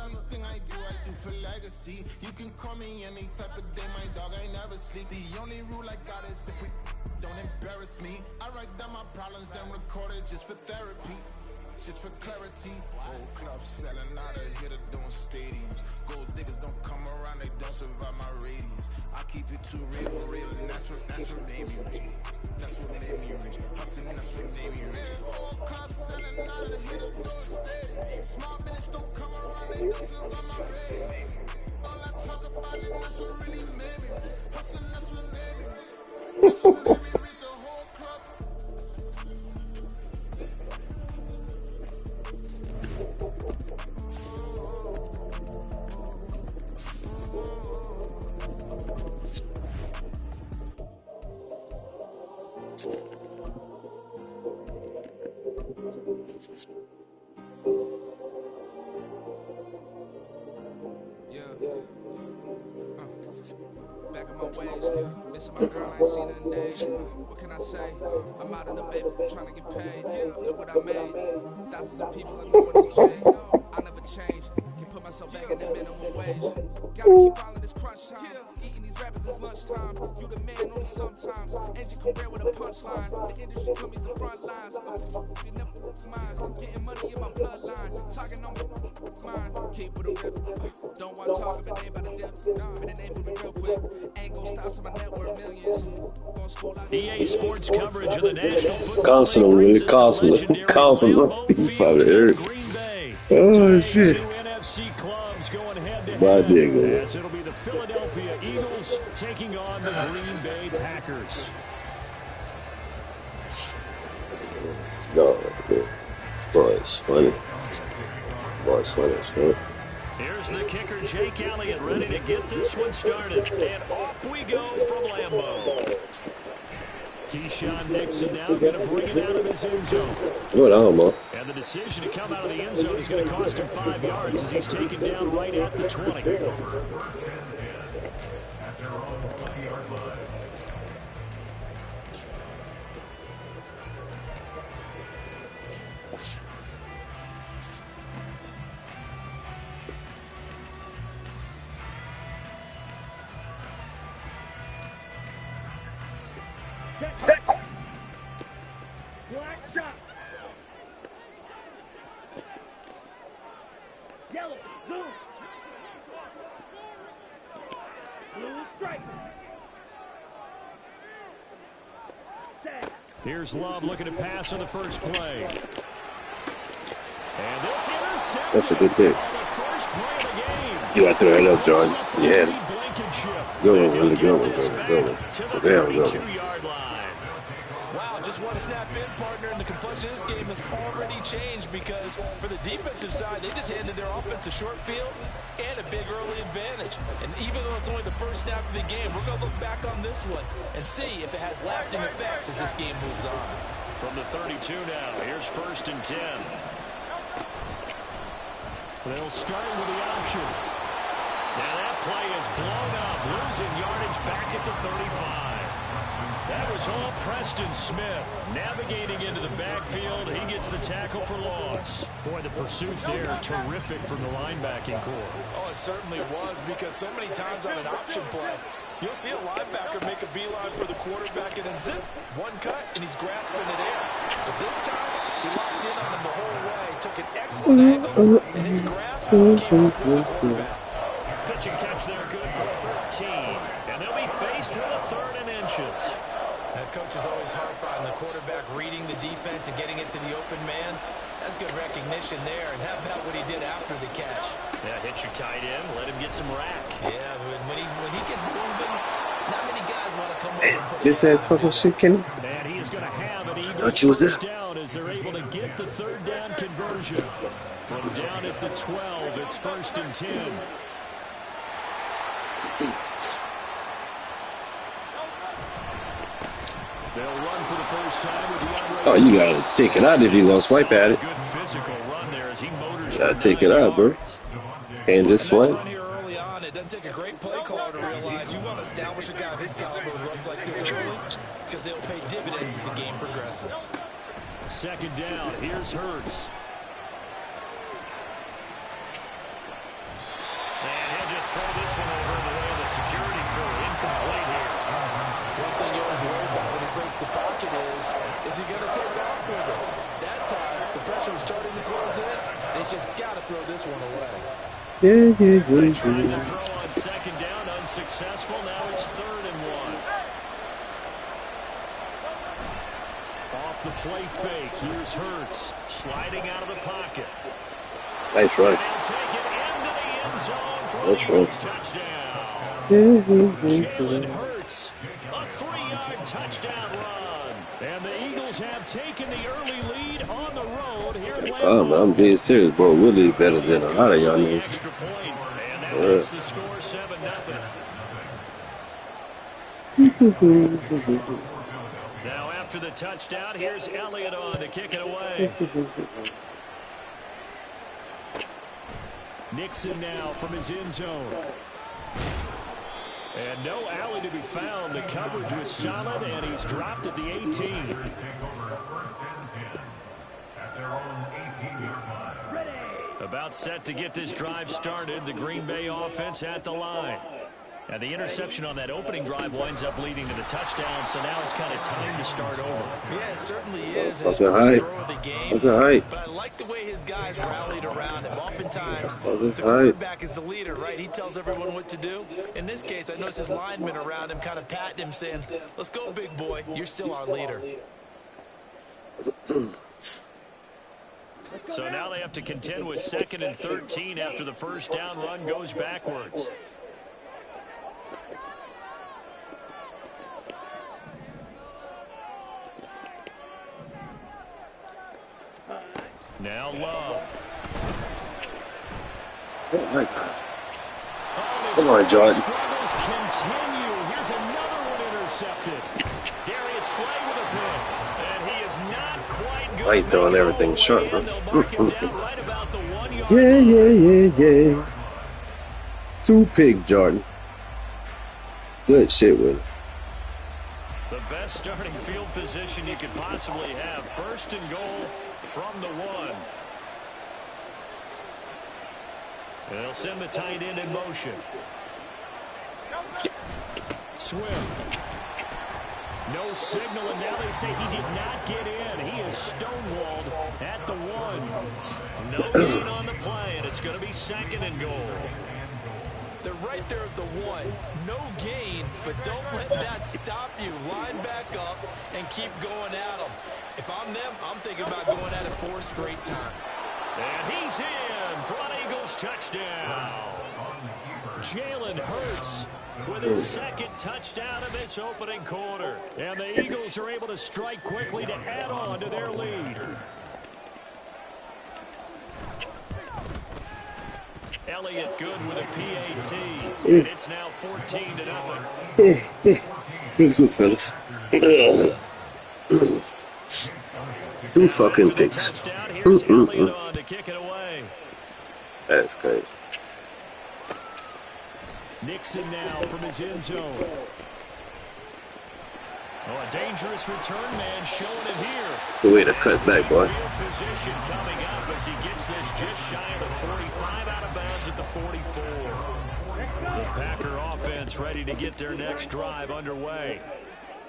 Everything I do for legacy. You can call me any type of day, my dog, I never sleep. The only rule I got is if we don't embarrass me. I write down my problems, then record it just for therapy. Just for clarity. Old clubs selling out of here to doing stadiums. Gold diggers don't come around, they don't survive my radius. I keep it too real, and that's what made me rich. That's what made me rich. Hustling, that's what made me rich. Old clubs selling out of here to doing stadiums. Small business don't come around, they don't survive my radius. All I talk about it, that's what really made me rich. Hustling, that's what made me rich. That's what made me read the whole club. Back in my ways, missing my girl, I ain't seen her in days. What can I say? I'm out in the baby, trying to get paid. Look what I made. Thousands of people I know when it's changed. I never change. Can put myself back in the minimum wage. Gotta keep following this crunch time. Eating these rappers is lunchtime. You the man only sometimes. End your career with a punchline. The industry told me's the front lines. You never mind. Getting money in my bloodline. Talking on my mind. Keep with a rip. Don't want to talk about name by the dip. Been a name for me real quick. Ain't gon' stop to my network millions. Going school out. EA Sports coverage of the National Football League brings us to legendary Lambeau Field in Green Bay. Oh shit! Two NFC clubs going My head-to-head nigga. as it'll be the Philadelphia Eagles taking on the Green Bay Packers. No, boy, it's funny. Boy, it's funny. It's funny. Here's the kicker, Jake Elliott, ready to get this one started. And off we go from Lambeau. Keyshawn Nixon now going to bring it out of his end zone. What on, And the decision to come out of the end zone is going to cost him 5 yards as he's taken down right at the 20. Black shot. Yellow. Blue. Blue strike. Here's Love looking to pass on the first play. And this interception. That's a good pick. On the first play of the game. You got to throw it up, Jordan. Yeah. Good one, really good one, good one. So damn good one. Wow, just one snap in, partner, and the complexion of this game has already changed because for the defensive side, they just handed their offense a short field and a big early advantage. And even though it's only the first snap of the game, we're going to look back on this one and see if it has lasting effects as this game moves on. From the 32 now, here's 1st and 10. They'll start with the option. Now that play is blown up, losing yardage back at the 35. That was all Preston Smith navigating into the backfield. He gets the tackle for loss. Boy, the pursuit there, terrific from the linebacking core. Oh, it certainly was because so many times on an option play, you'll see a linebacker make a beeline for the quarterback and then zip, one cut, and he's grasping it air. So this time, he locked in on him the whole way, took an excellent angle, and his grasp came up with the quarterback. Pitch and catch there, good for 13. And they'll be faced with a 3rd and inches. That coach is always harp on the quarterback reading the defense and getting it to the open man. That's good recognition there. And how about what he did after the catch? Yeah, hit your tight end, let him get some rack. Yeah, when he gets moving, not many guys want to come over and put Is that fucking shit, Kenny? And he is going to have an Thought you was Eagles there. down as they're able to get the 3rd down conversion. From down at the 12, it's 1st and 10. They'll run for the first time with the Oh, you gotta take it out if you gonna swipe at it. Good physical run there as he motors. You gotta take it out, bro. Can't just swipe. early on. It doesn't take a great play caller to realize you want to establish a guy of his caliber who runs like this early because they'll pay dividends as the game progresses. 2nd down. Here's Hurts. throw this one over in the way of the security crew. Incomplete here. One thing you always worry about when he breaks the pocket is he going to take off with it? That time, the pressure was starting to close in. They just got to throw this one away. They tried to throw on second down, unsuccessful. Now it's 3rd and 1. Off the play fake, here's Hurts sliding out of the pocket. Nice run. They'll take it into the end zone for That's the Eagles touchdown. Jalen Hurts, a 3-yard touchdown run. And the Eagles have taken the early lead on the road here in Lambeau. I'm being serious, bro. Willie better than a lot of y'all niggas. Extra point, and that makes the score 7-0. Now after the touchdown, here's Elliott on to kick it away. Nixon now from his end zone. And no alley to be found. The coverage was solid, and he's dropped at the 18. About set to get this drive started. The Green Bay offense at the line. And the interception on that opening drive winds up leading to the touchdown, so now it's kind of time to start over. Yeah, it certainly is. His first throw of the game. But I like the way his guys rallied around him. Oftentimes, the quarterback is the leader, right? He tells everyone what to do. In this case, I noticed his linemen around him kind of patting him, saying, let's go, big boy. You're still our leader. So now they have to contend with 2nd and 13 after the first down run goes backwards. Now Love. Oh my God. Come on, Jordan. Struggles continue. Here's another one intercepted. Darius Slay with a pick. And he is not quite good. Right throwing everything short, bro. Yeah. Yeah. 2 pick, Jordan. Good shit with it. The best starting field position you could possibly have. 1st and goal from the 1. They'll send the tight end in motion. Swift. No signal, and now they say he did not get in. He is stonewalled at the 1. No gain on the play, and it's going to be 2nd and goal. They're right there at the 1. No gain, but don't let that stop you. Line back up and keep going at them. If I'm them, I'm thinking about going at it 4 straight times. And he's in for an Eagles touchdown. Jalen Hurts with his 2nd touchdown of this opening quarter. And the Eagles are able to strike quickly to add on to their lead. Elliott good with a PAT. And it's now 14-0. He's good, fellas. 2 fucking picks. Here's Elliott on to kick it away. That's crazy. Nixon now from his end zone. Oh, a dangerous return man showing it here. It's a way to cut back, boy. Position coming up as he gets this just shy of the 45, out of bounds at the 44. The Packer offense ready to get their next drive underway.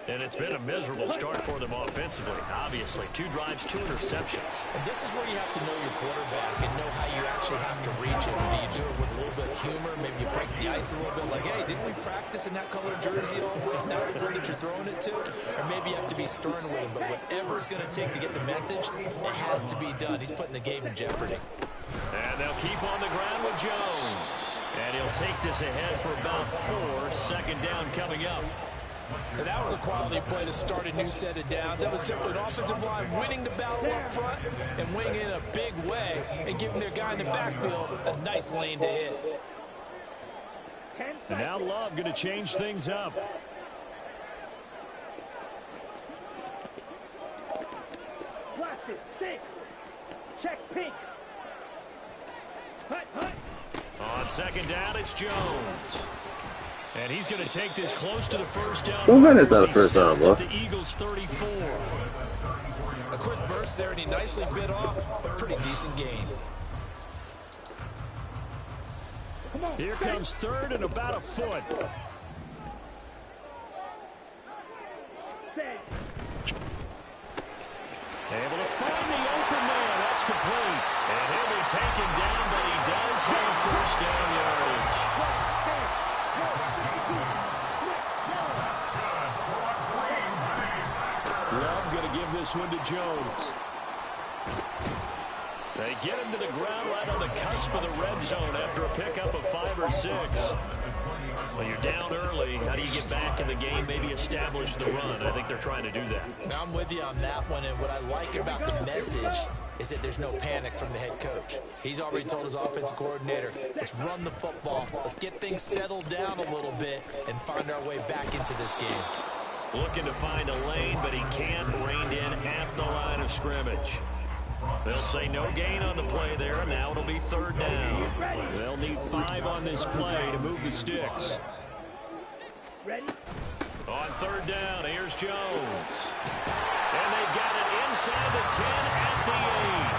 And it's been a miserable start for them offensively, obviously. 2 drives, 2 interceptions. And this is where you have to know your quarterback and know how you actually have to reach it. Do you do it with a little bit of humor? Maybe you break the ice a little bit, like, hey, didn't we practice in that color jersey all week? Now the one that you're throwing it to? Or maybe you have to be stern with him. But whatever it's going to take to get the message, it has to be done. He's putting the game in jeopardy. And they'll keep on the ground with Jones. And he'll take this ahead for about 4. 2nd down coming up. And that was a quality play to start a new set of downs. That was simply an offensive line winning the battle up front and winning it in a big way and giving their guy in the backfield a nice lane to hit. And now Love going to change things up. Blast it, 6. Check pink. Hut. On 2nd down, it's Jones. And he's going to take this close to the first down. Don't run it down the first down, bro. The Eagles 34. A quick burst there, and he nicely bit off a pretty decent gain. Here comes third and about a foot. Able to find the open man. That's complete. And he'll be taken down, but he does have first down yardage. Love going to give this one to Jones. They get him to the ground right on the cusp of the red zone after a pickup of 5 or 6. Well, you're down early. How do you get back in the game, maybe establish the run? I think they're trying to do that. I'm with you on that one, and what I like about the message is that there's no panic from the head coach. He's already told his offensive coordinator, let's run the football, let's get things settled down a little bit and find our way back into this game. Looking to find a lane, but he can't. Reined in at the line of scrimmage. They'll say no gain on the play there, and now it'll be third down. They'll need 5 on this play to move the sticks. On third down, here's Jones. And they've got it inside the 10 at the 8.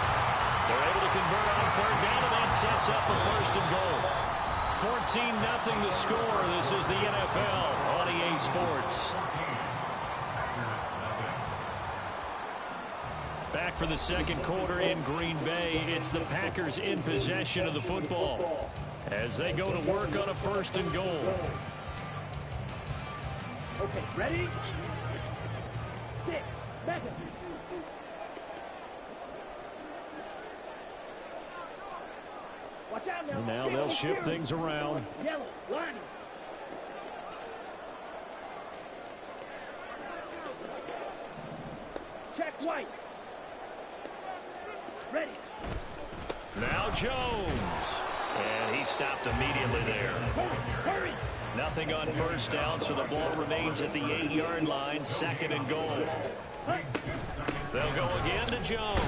They're able to convert on third down, and that sets up a first and goal. 14-0 the score. This is the NFL on EA Sports. Back for the second quarter in Green Bay. It's the Packers in possession of the football as they go to work on a first and goal. Okay, ready? 6 seconds. Watch out now. Now they'll shift things around. Yellow, line. Check white. Ready. Now Jones. And he stopped immediately there. Hurry. Nothing on first down, so the ball remains at the 8-yard line. Second and goal. They'll go again to Jones.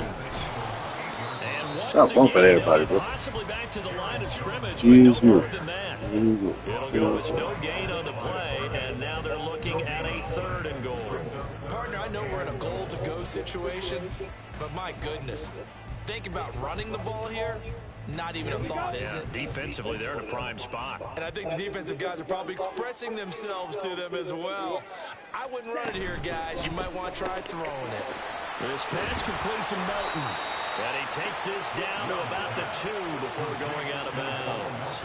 And once Stop bumping everybody, bro. Possibly back to the line of scrimmage, but no more than that. It'll go with no gain on the play, and now they're looking at a third and goal. Partner, I know we're in a goal-to-go situation, but my goodness, think about running the ball here. Not even a thought, is it? Defensively, they're in a prime spot. And I think the defensive guys are probably expressing themselves to them as well. I wouldn't run it here, guys. You might want to try throwing it. This pass complete to Melton. And he takes this down to about the 2 before going out of bounds.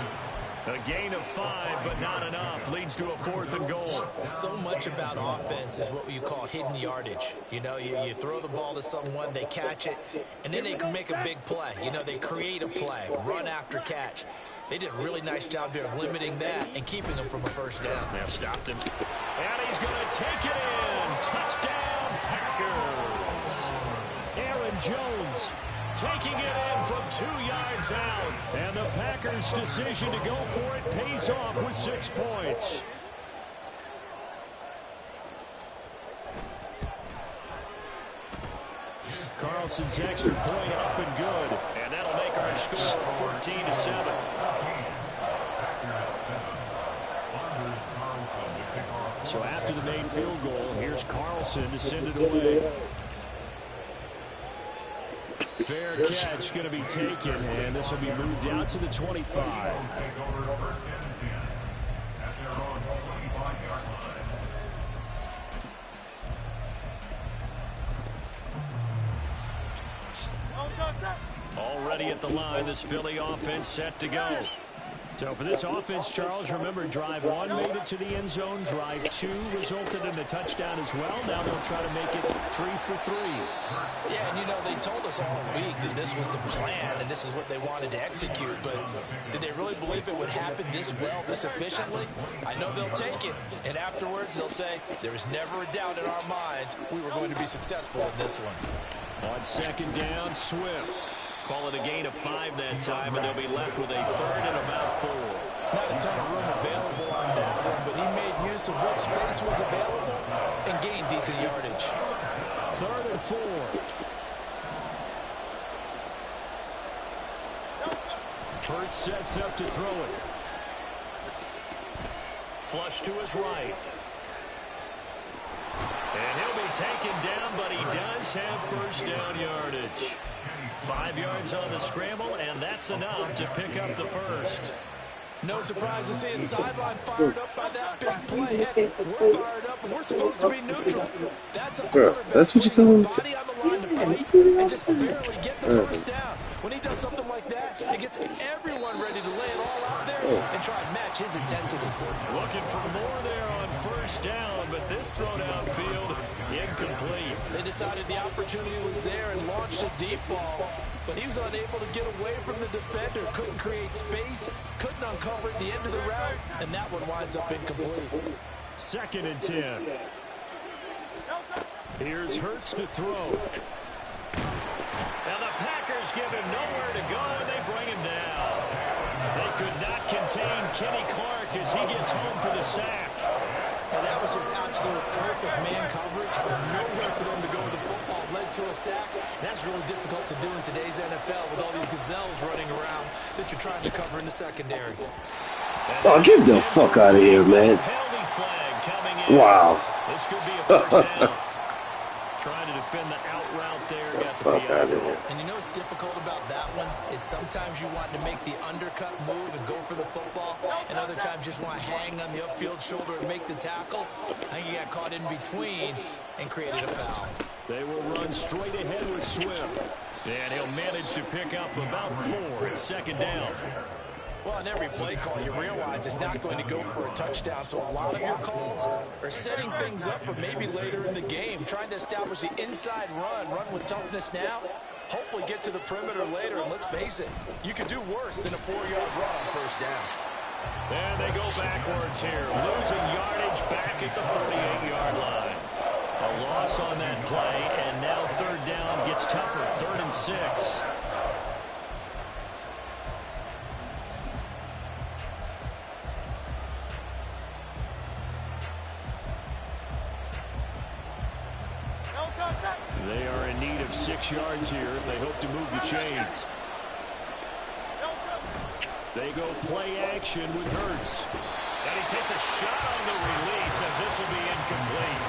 A gain of 5, but not enough. Leads to a fourth and goal. So much about offense is what you call hidden yardage. You know, you throw the ball to someone, they catch it, and then they can make a big play. You know, they create a play, run after catch. They did a really nice job there of limiting that and keeping them from a first down. They've stopped him. And he's going to take it in. Touchdown, Packers. Aaron Jones taking it in from 2 yards out. And the Packers' decision to go for it pays off with 6 points. Carlson's extra point up and good. And that'll make our score 14-7. So after the made field goal, here's Carlson to send it away. Fair catch going to be taken, and this will be moved out to the 25. Already at the line, this Philly offense set to go. So for this offense, Charles, remember, drive 1 made it to the end zone. Drive 2 resulted in a touchdown as well. Now they'll try to make it 3 for 3. Yeah, and you know, they told us all week that this was the plan and this is what they wanted to execute, but did they really believe it would happen this well, this efficiently? I know they'll take it, and afterwards they'll say, there was never a doubt in our minds we were going to be successful in this one. On second down, Swift. Call it a gain of 5 that time, and they'll be left with a third and about 4. Not a ton of room available on that one, but he made use of what space was available and gained decent yardage. Third and 4. Hurts sets up to throw it. Flush to his right. And he'll be taken down, but he does have first down yardage. 5 yards on the scramble, and that's enough to pick up the first. No surprise to see his sideline fired up by that big play. Heck, we're fired up, and we're supposed to be neutral. That's a quarterback That's what you putting call his him. body on the line to fight and just barely get the first down. When he does something like that, it gets everyone ready to lay it all out there and try and match his intensity. Looking for more there on first down, but this throw downfield, incomplete. They decided the opportunity was there and launched a deep ball, but he was unable to get away from the defender, couldn't create space, couldn't uncover at the end of the route, and that one winds up incomplete. 2nd and 10. Here's Hurts to throw. Now the Packers give him nowhere to go, and they bring him down. They could not contain Kenny Clark as he gets home for the sack. And that was just absolute perfect man coverage. Nowhere for them to go with the football. Led to a sack. And that's really difficult to do in today's NFL with all these gazelles running around that you're trying to cover in the secondary. Oh, get the fuck out of here, man. Penalty flag coming in. Wow. This could be a first down. Trying to defend the out route there. Got the PI. And you know what's difficult about that one is sometimes you want to make the undercut move and go for the football, and other times just want to hang on the upfield shoulder and make the tackle. I think he got caught in between and created a foul. They will run straight ahead with Swift. And he'll manage to pick up about 4 at 2nd down. Well, on every play call, you realize it's not going to go for a touchdown. So a lot of your calls are setting things up for maybe later in the game, trying to establish the inside run with toughness now, hopefully get to the perimeter later. And let's face it, you could do worse than a 4-yard run on first down. And they go backwards here, losing yardage back at the 48-yard line. A loss on that play, and now 3rd down gets tougher, 3rd and 6. They are in need of 6 yards here if they hope to move the chains. They go play action with Hurts. And he takes a shot on the release as this will be incomplete.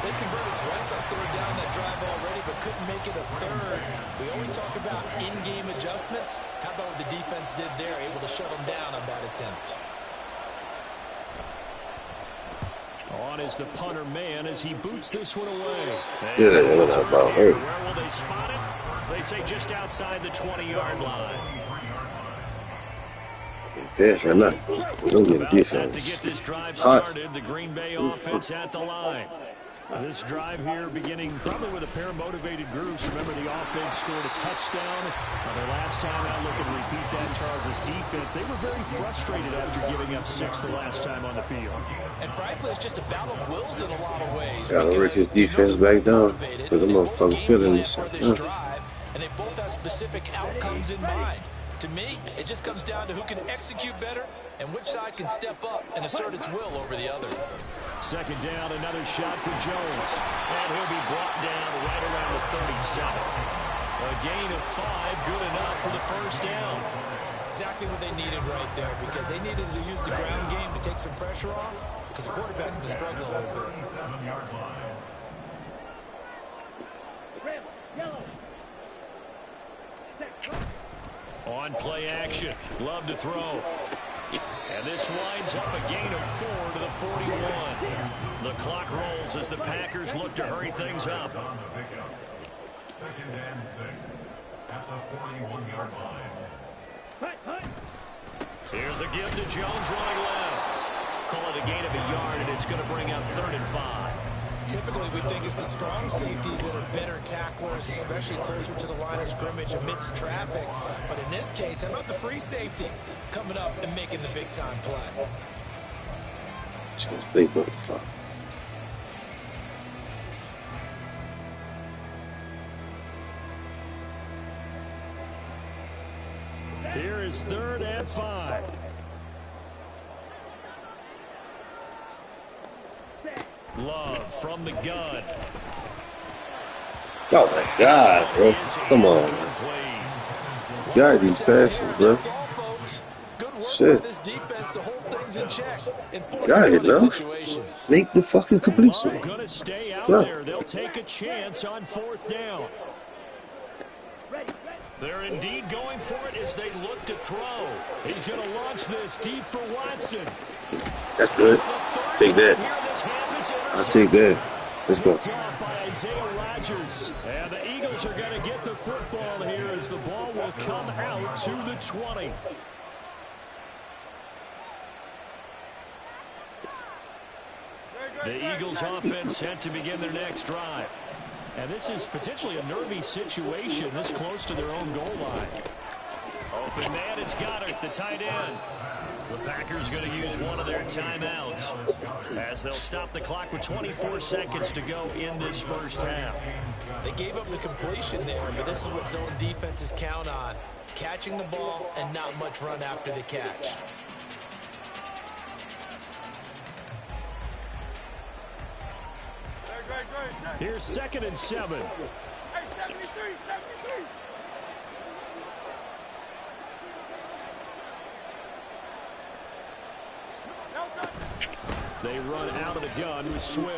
They converted twice on 3rd down that drive already, but couldn't make it a 3rd. We always talk about in-game adjustments. How about what the defense did there, able to shut them down on that attempt. On is the punter man as he boots this one away. Yeah, that's about hurt. Where will they spot it? They say just outside the 20-yard line. Pass right now. Don't get a Set to defense. get this drive started, the Green Bay offense at the line. This drive here beginning probably with a pair of motivated groups. Remember, the offense scored a touchdown. Their last time out, looking to repeat that. Charles' defense, they were very frustrated after giving up 6 the last time on the field. And frankly, it's just a battle of wills in a lot of ways. Gotta work his defense back down because the motherfucker feeling this. And they both have specific outcomes in mind. To me, it just comes down to who can execute better and which side can step up and assert its will over the other. 2nd down, another shot for Jones. And he'll be brought down right around the 37. A gain of 5, good enough for the first down. Exactly what they needed right there, because they needed to use the ground game to take some pressure off, because the quarterback's been struggling a little bit. Red, yellow. On play action, Love to throw. And this winds up a gain of 4 to the 41. The clock rolls as the Packers look to hurry things up. 2nd and 6 at the 41-yard line. Here's a give to Jones running left. Call it a gain of a yard, and it's going to bring up 3rd and 5. Typically, we think it's the strong safeties that are better tacklers, especially closer to the line of scrimmage amidst traffic. But in this case, how about the free safety coming up and making the big-time play? Big motherfucker. Here is 3rd and 5. Love from the gun. Oh my God, bro. Come on, man. Got these passes, bro. Shit. Got it, bro. Make the fucking completion. Gonna stay out there. They'll take a chance on 4th down. They're indeed going for it as they look to throw. He's going to launch this deep for Watson. That's good. Take that. I'll take that. Let's go. By Isaiah Rodgers. And the Eagles are going to get the football here as the ball will come out to the 20. The Eagles offense set to begin their next drive. And this is potentially a nervy situation this close to their own goal line. Open man, it's Goddard, the tight end. The Packers going to use one of their timeouts as they'll stop the clock with 24 seconds to go in this first half. They gave up the completion there, but this is what zone defenses count on. Catching the ball and not much run after the catch. Here's 2nd and 7. They run out of the gun with Swift.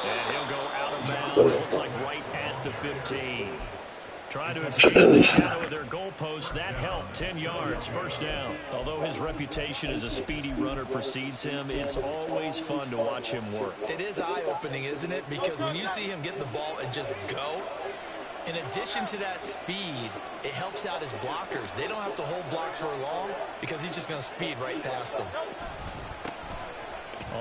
And he'll go out of bounds. Looks like right at the 15. Trying to escape the shadow of their goalpost. That helped. 10 yards. First down. Although his reputation as a speedy runner precedes him, it's always fun to watch him work. It is eye-opening, isn't it? Because when you see him get the ball and just go, in addition to that speed, it helps out his blockers. They don't have to hold blocks for long because he's just going to speed right past them.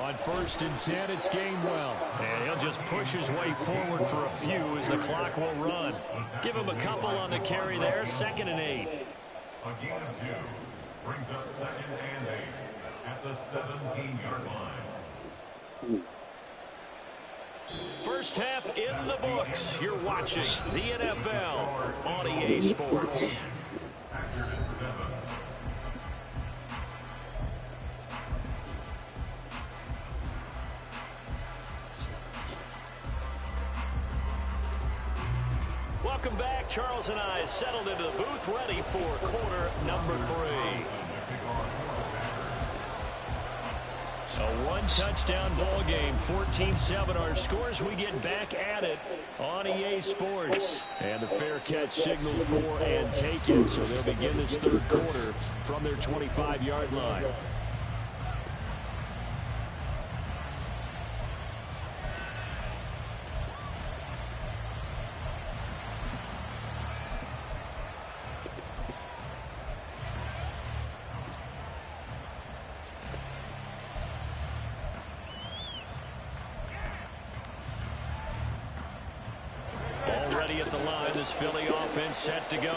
On 1st and 10, it's Gainwell. And he'll just push his way forward for a few as the clock will run. Give him a couple on the carry there. 2nd and 8. A gain of 2 brings up 2nd and 8 at the 17-yard line. First half in the books. You're watching the NFL on EA Sports. Packers 7. Welcome back. Charles and I settled into the booth, ready for quarter number 3. A one-touchdown ball game, 14-7 our scores. We get back at it on EA Sports. And the fair catch signal for and taken. So they'll begin this third quarter from their 25-yard line. Already at the line, this Philly offense set to go.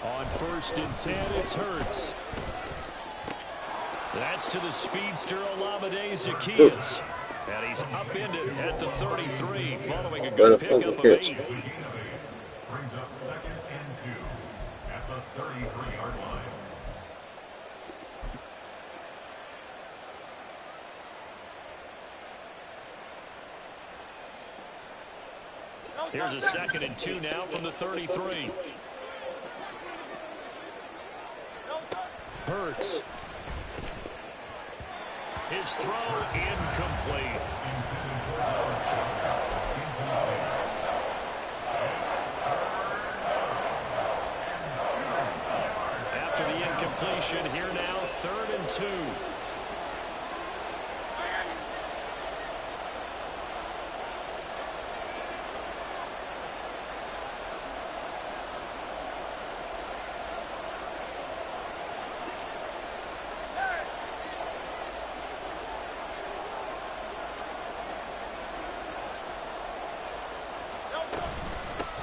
On 1st and 10, it's Hurts. That's to the speedster Olamide Zaccheaus. And he's upended at the 33 following a good pickup of 8. Brings up 2nd and 2 at the 33-yard line. Here's a 2nd and 2 now from the 33. Hurts. His throw incomplete. After the incompletion, here now 3rd and 2.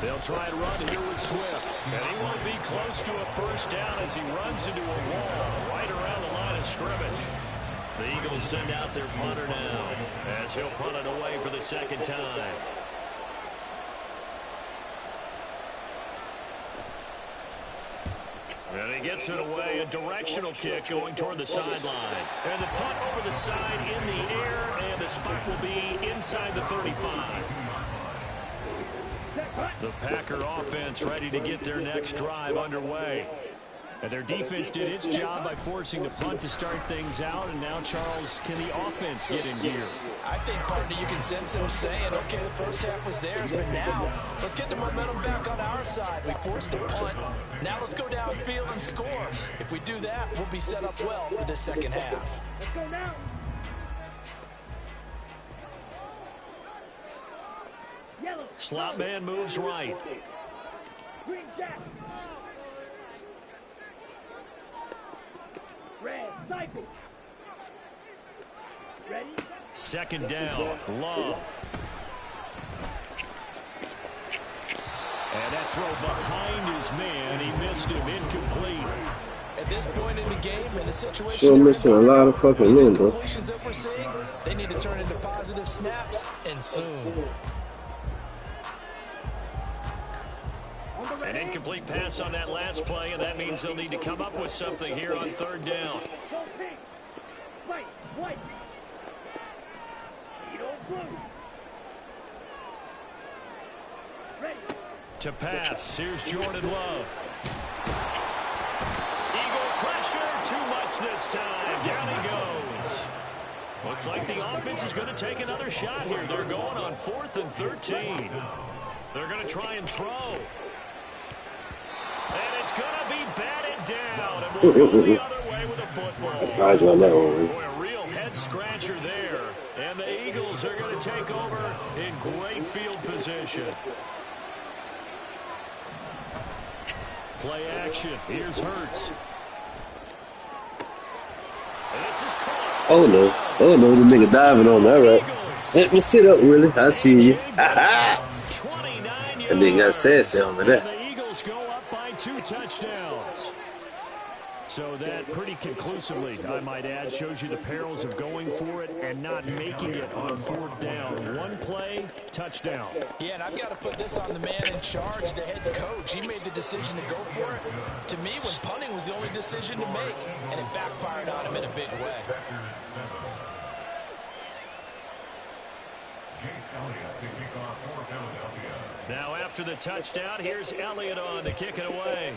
They'll try and run here with Swift. And he won't be close to a first down as he runs into a wall right around the line of scrimmage. The Eagles send out their punter now as he'll punt it away for the 2nd time. And he gets it away, a directional kick going toward the sideline. And the punt over the side in the air, and the spot will be inside the 35. The Packer offense ready to get their next drive underway. And their defense did its job by forcing the punt to start things out, and now, Charles, can the offense get in gear? I think, partner, you can sense them saying, okay, the first half was theirs, but now let's get the momentum back on our side. We forced a punt. Now let's go downfield and score. If we do that, we'll be set up well for this second half. Let's go now. Yellow. Slot man moves right. Green jack. Red, cycle. Ready? Second down, Love. And that throw behind his man, he missed him, incomplete. At this point in the game, in a situation Still missing a lot of fucking men, bro. that we're seeing, they need to turn into positive snaps, and soon. An incomplete pass on that last play, and that means they'll need to come up with something here on third down. White, white. Blue. Ready. To pass, here's Jordan Love. Eagle pressure, too much this time. Down he goes. Looks like the offense is going to take another shot here. They're going on 4th and 13. They're going to try and throw. And it's going to be batted down. And we'll go the other way with a football. Tried you on that one. Boy, a real head-scratcher there. And the Eagles are going to take over in great field position. Play action. Here's Hurts. And this is caught. Oh no. Oh no, the nigga diving on that, right? Let me sit up, Willie. I see you. That nigga got sassy on me there. The Eagles go up by 2 touchdowns. So that pretty conclusively, I might add, shows you the perils of going for it and not making it on 4th down. One play, touchdown. Yeah, and I've got to put this on the man in charge, the head coach. He made the decision to go for it. To me, when punting was the only decision to make, and it backfired on him in a big way. Now after the touchdown, here's Elliott on to kick it away.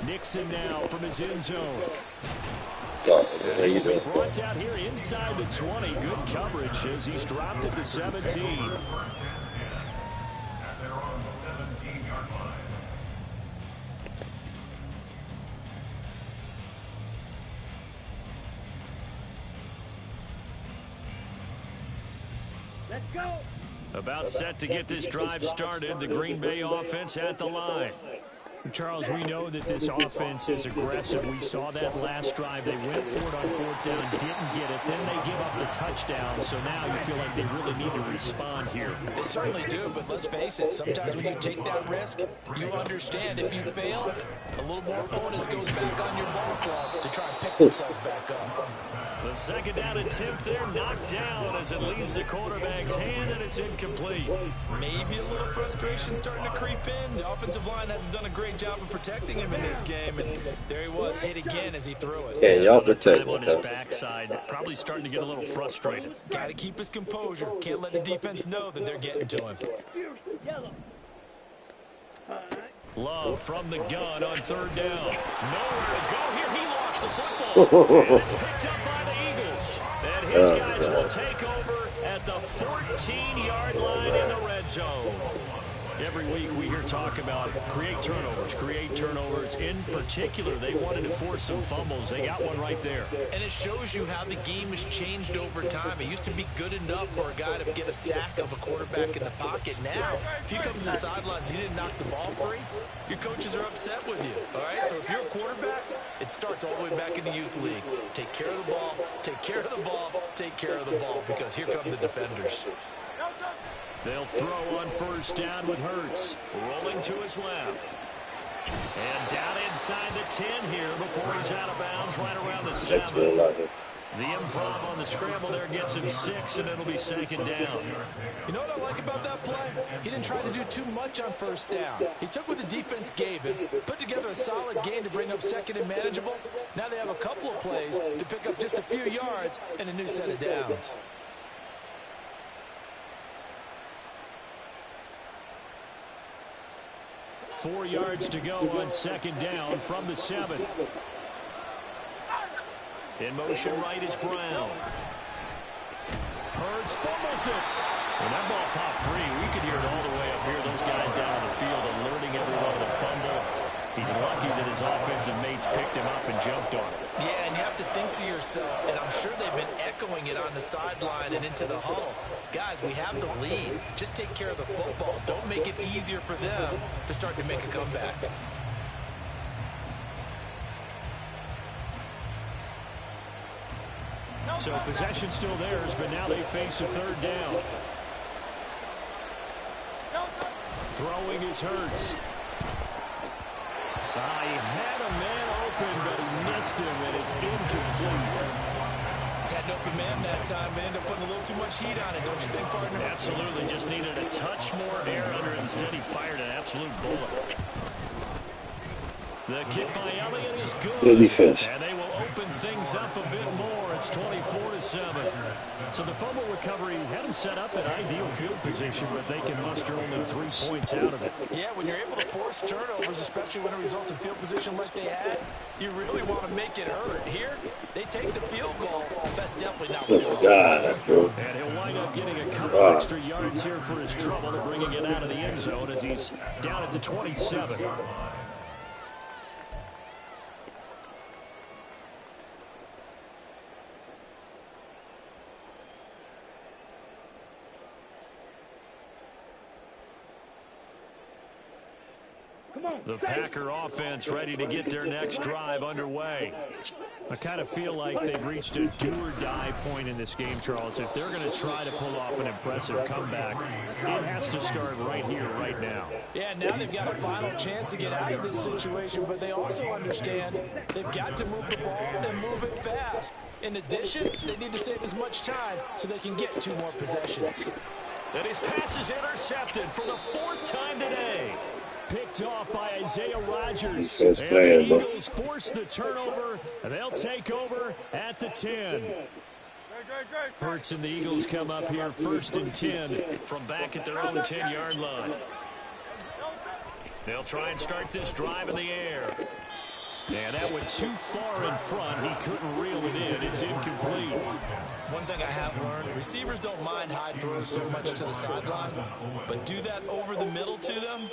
Nixon now from his end zone. How you doing? Brought out here inside the 20. Good coverage as he's dropped at the 17. Let's go. About set to get this drive started. The Green Bay offense at the line. Charles, we know that this offense is aggressive. We saw that last drive. They went for it on 4th down, didn't get it. Then they give up the touchdown. So now you feel like they really need to respond here. They certainly do, but let's face it. Sometimes when you take that risk, you understand if you fail, a little more onus goes back on your ball club to try and pick themselves back up. The second down attempt there knocked down as it leaves the quarterback's hand, and it's incomplete. Maybe a little frustration starting to creep in. The offensive line hasn't done a great job of protecting him in this game, and there he was, hit again as he threw it. Yeah, y'all protect on his backside, probably starting to get a little frustrated. Got to keep his composure. Can't let the defense know that they're getting to him. Yellow. Love from the gun on 3rd down. Nowhere to go here. He lost the football. And it's picked up by the Eagles. And his guys will take over at the 14-yard line in the red zone. Every week we hear talk about create turnovers. In particular, they wanted to force some fumbles. They got one right there. And it shows you how the game has changed over time. It used to be good enough for a guy to get a sack of a quarterback in the pocket. Now, if you come to the sidelines and you didn't knock the ball free, your coaches are upset with you. All right, so if you're a quarterback, it starts all the way back in the youth leagues. Take care of the ball, take care of the ball, take care of the ball, because here come the defenders. They'll throw on 1st down with Hurts. Rolling to his left. And down inside the 10 here before he's out of bounds right around the 7. The improv on the scramble there gets him 6, and it'll be 2nd down. You know what I like about that play? He didn't try to do too much on 1st down. He took what the defense gave him, put together a solid game to bring up 2nd and manageable. Now they have a couple of plays to pick up just a few yards and a new set of downs. 4 yards to go on second down from the 7. In motion right is Brown. Hurts fumbles it. When that ball popped free, we could hear it all the way up here. Those guys down on the field alerting everyone to fumble. He's lucky that his offensive mates picked him up and jumped on it. Yeah, and you have to think to yourself, and I'm sure they've been echoing it on the sideline and into the huddle. Guys, we have the lead. Just take care of the football. Don't make it easier for them to start to make a comeback. So possession still theirs, but now they face a third down. Throwing is Hurts. He had a man open, but he missed him, and it's incomplete. Had an open man that time, but ended up putting a little too much heat on it, don't you think, partner? Absolutely. Just needed a touch more air under it. Instead, he fired an absolute bullet. The kick by Elliott is good. Good defense. And they will open things up a bit more. It's 24-7. So the fumble recovery had them set up at ideal field position, but they can muster only 3 points out of it. Yeah, when you're able to force turnovers, especially when it results in field position like they had, you really want to make it hurt. Here, they take the field goal. That's definitely not what Oh, God, bro. And he'll wind up getting a couple extra yards here for his trouble, bringing it out of the end zone as he's down at the 27. The Packer offense ready to get their next drive underway. I kind of feel like they've reached a do-or-die point in this game, Charles. If they're going to try to pull off an impressive comeback, it has to start right here, right now. Yeah, now they've got a final chance to get out of this situation, but they also understand they've got to move the ball and move it fast. In addition, they need to save as much time so they can get 2 more possessions. And his pass is intercepted for the 4th time today. Picked off by Isaiah Rodgers. And the Eagles force the turnover, and they'll take over at the 10. Hurts and the Eagles come up here 1st and 10 from back at their own 10-yard line. They'll try and start this drive in the air. And that went too far in front. He couldn't reel it in. It's incomplete. One thing I have learned, receivers don't mind high throws so much to the sideline, but do that over the middle to them.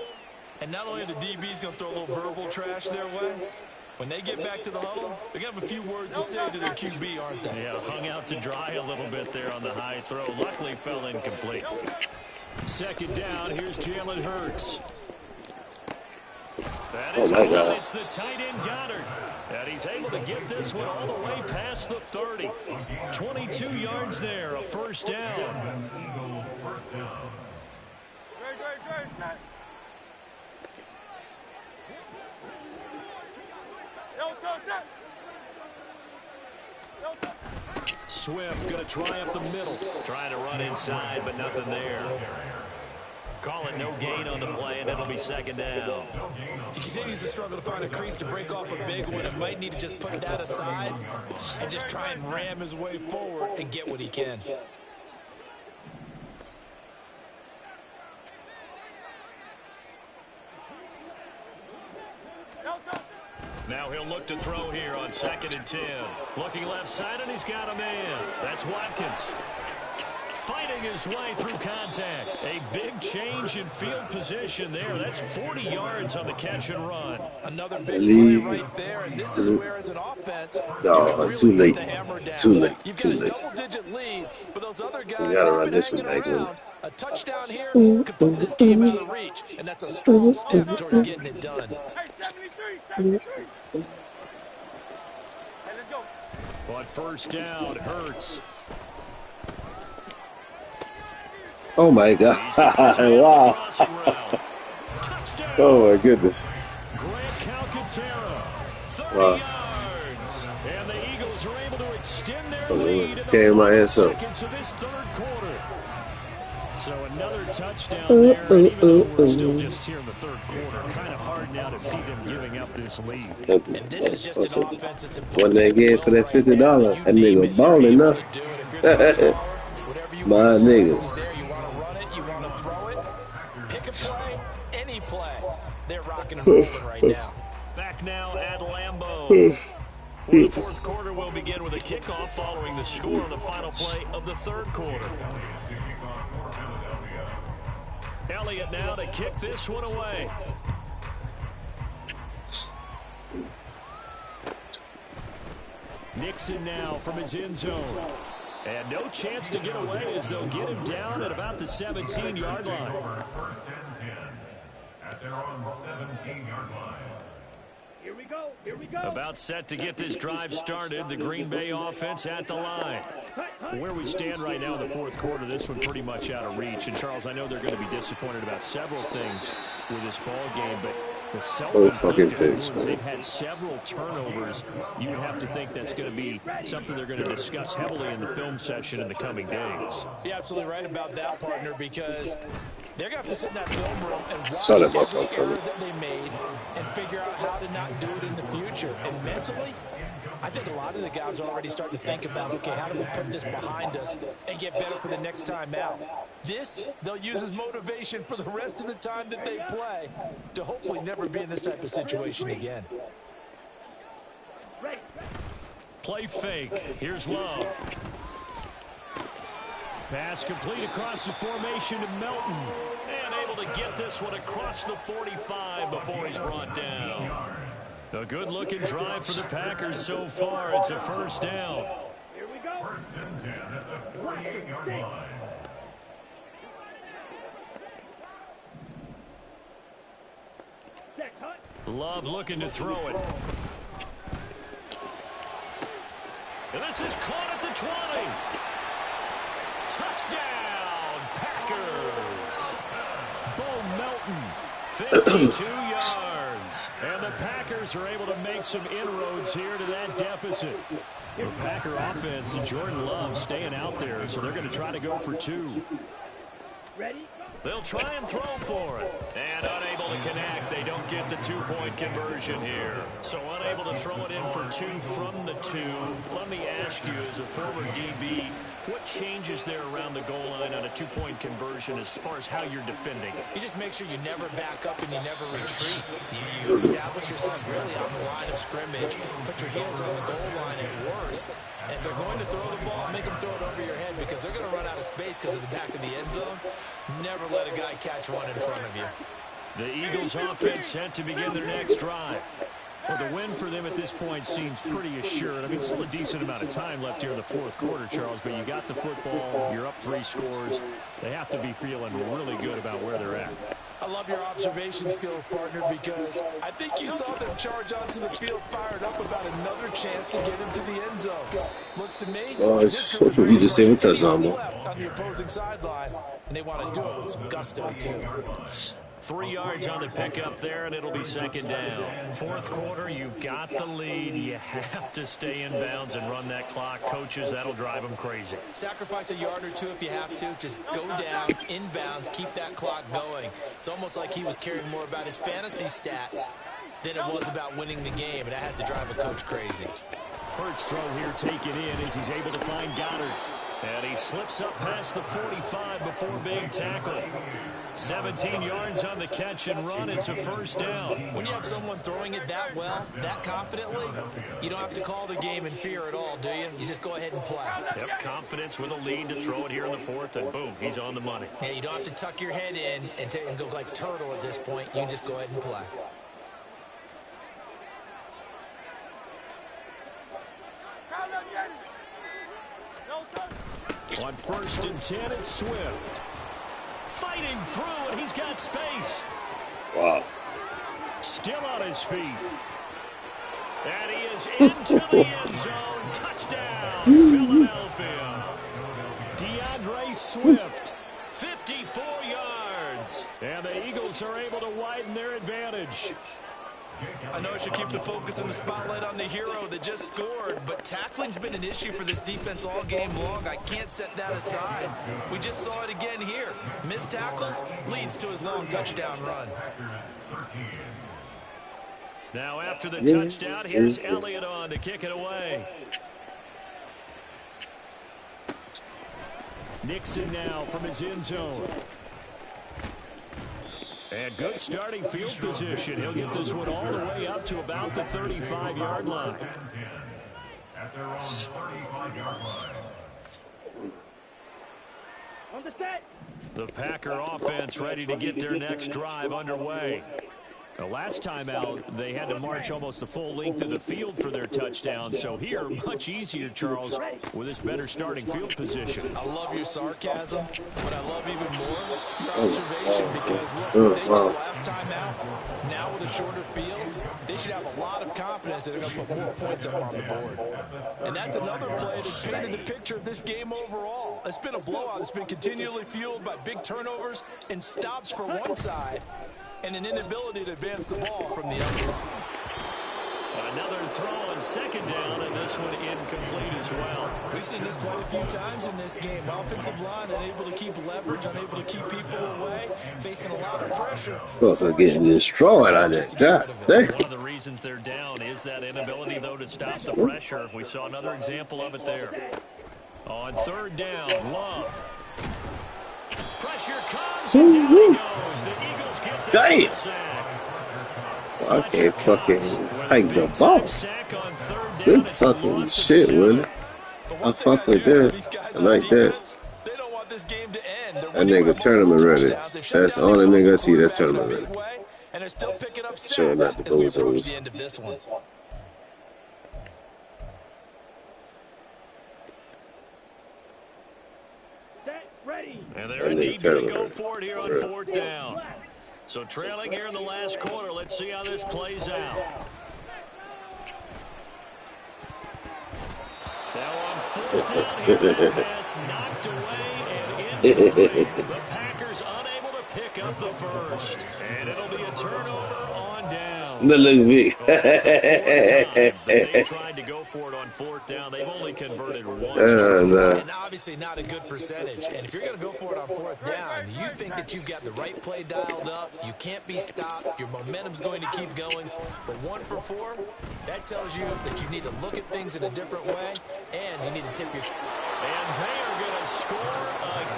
And not only are the DBs going to throw a little verbal trash their way, when they get back to the huddle, they're going to have a few words to say to their QB, aren't they? Yeah, hung out to dry a little bit there on the high throw. Luckily fell incomplete. 2nd down, here's Jalen Hurts. That is caught. It's the tight end Goddard. And he's able to get this one all the way past the 30. 22 yards there, a 1st down. Swift going to try up the middle. Trying to run inside, but nothing there. Call it no gain on the play, and it'll be 2nd down. He continues to struggle to find a crease to break off a big one, and might need to just put that aside and just try and ram his way forward and get what he can. Now he'll look to throw here on 2nd and 10. Looking left side, and he's got a man. That's Watkins. Fighting his way through contact. A big change in field position there. That's 40 yards on the catch and run. Another big play right there, and this is where, as an offense, no, too late. Too late. You've Too got a late. double-digit lead, but those other guys You gotta run been this one hanging back, around. A touchdown here could put this game out of reach, and that's a strong step towards getting it done. On 1st down, Hurts. Oh, my God. Wow. Oh, my goodness. Grant Calcaterra, 30 Wow. yards. And the Eagles are able to extend their Oh, lead in the came my 5 ass up. seconds of this 3rd quarter. So another touchdown there, and even though we're still just here in the 3rd quarter, kind of hard now to see them giving up this lead. And this is just an offense that's What they get for that $50? That nigga balling now. My nigga. You want to run it, you want to throw it. Pick a play, any play. They're rocking and rolling right now. Back now at Lambeau. Well, the fourth quarter will begin with a kickoff following the score on the final play of the third quarter. Elliott now to kick this one away. Nixon now from his end zone. And no chance to get away as they'll get him down at about the 17-yard line. First and 10 at their own 17-yard line. Here we go. Here we go. About set to get this drive started. The Green Bay offense at the line. Where we stand right now in the fourth quarter, this one pretty much out of reach. And, Charles, I know they're going to be disappointed about several things with this ball game, but the self-inflicted wounds, they've had several turnovers. You would have to think that's going to be something they're going to discuss heavily in the film session in the coming days. You're absolutely right about that, partner, because they're going to have to sit in that film room and watch every error that they made and figure out how to not do it in the future. And mentally, I think a lot of the guys are already starting to think about, okay, how do we put this behind us and get better for the next time out? This, they'll use as motivation for the rest of the time that they play to hopefully never be in this type of situation again. Play fake. Here's Love. Pass complete across the formation to Melton. And able to get this one across the 45 before he's brought down. A good-looking drive for the Packers so far. It's a first down. Here we go. First and 10 at the 48-yard line. Set cut. Love looking to throw it. And this is caught at the 20. Touchdown, Packers. Bo Melton, 52 yards. And the Packers are able to make some inroads here to that deficit. The Packer offense and Jordan Love staying out there, so they're going to try to go for two. Ready? They'll try and throw for it. And unable to connect. They don't get the two-point conversion here. So unable to throw it in for two from the two. Let me ask you, as a former DB, what changes there around the goal line on a two-point conversion as far as how you're defending? You just make sure you never back up and you never retreat. You establish yourself really on the line of scrimmage, put your heels on the goal line at worst. And if they're going to throw the ball, make them throw it over your head because they're going to run out of space because of the back of the end zone. Never let a guy catch one in front of you. The Eagles offense set to begin their next drive. Well, the win for them at this point seems pretty assured. I mean, still a decent amount of time left here in the fourth quarter, Charles, but you got the football, you're up 3 scores. They have to be feeling really good about where they're at. I love your observation skills, partner, because I think you saw them charge onto the field fired up about another chance to get into the end zone. Looks to me, you just saved a touchdown, left on the opposing sideline, and they want to do it with some gusto, too. 3 yards on the pickup there, and it'll be second down. Fourth quarter, you've got the lead. You have to stay in bounds and run that clock. Coaches, that'll drive them crazy. Sacrifice a yard or two if you have to. Just go down, inbounds, keep that clock going. It's almost like he was caring more about his fantasy stats than it was about winning the game, and that has to drive a coach crazy. Hurts throw here taken in as he's able to find Goddard. And he slips up past the 45 before being tackled. 17 yards on the catch and run. It's a first down. When you have someone throwing it that well, that confidently, you don't have to call the game in fear at all, do you? You just go ahead and play. Yep, confidence with a lead to throw it here in the fourth, and boom, he's on the money. Yeah, you don't have to tuck your head in and go like turtle at this point. You can just go ahead and play. On first and 10, it's Swift. Fighting through, and he's got space. Wow. Still on his feet. And he is into the end zone. Touchdown, Philadelphia. DeAndre Swift, 54 yards. And the Eagles are able to widen their advantage. I know I should keep the focus and the spotlight on the hero that just scored, but tackling's been an issue for this defense all game long. I can't set that aside. We just saw it again here. Missed tackles leads to his long touchdown run. Now after the touchdown, here's Elliott on to kick it away. Nixon now from his end zone. And good starting field position. He'll get this one all the way up to about the 35-yard line. At their own 35-yard line. On the set. The Packer offense ready to get their next drive underway. The last time out, they had to march almost the full length of the field for their touchdown. So here, much easier, Charles, with this better starting field position. I love your sarcasm, but I love even more your observation because, look, they did last time out. Now with a shorter field, they should have a lot of confidence that they're going to put more points up on the board. And that's another play that painted the picture of this game overall. It's been a blowout. It's been continually fueled by big turnovers and stops for one side, and an inability to advance the ball from the other. Another throw on second down, and this one incomplete as well. We've seen this quite a few times in this game. Offensive line unable to keep leverage, unable to keep people away, facing a lot of pressure. Fucker getting destroyed out there. God dang. One of the reasons they're down is that inability, though, to stop the pressure. We saw another example of it there. On third down, Love. Pressure comes. Down he goes. The Eagles get the sack. I can't fucking hike the ball. Good fucking shit, Willie. I fuck with that. I like that. That nigga tournament ready. That's the only nigga I see that's tournament ready. Sure, not the bozos. And they're indeed going to go for it here on fourth down. So trailing here in the last quarter. Let's see how this plays out. Now on fourth down here, the pass knocked away and incomplete. The Packers unable to pick up the first. And it'll be a turnover on down. Look at me. They tried to go for it on fourth down. They've only converted once. And obviously not a good percentage. And if you're going to go for it on fourth down, you think that you've got the right play dialed up. You can't be stopped. Your momentum's going to keep going. But 1 for 4, that tells you that you need to look at things in a different way, and you need to tip your... And they are going to score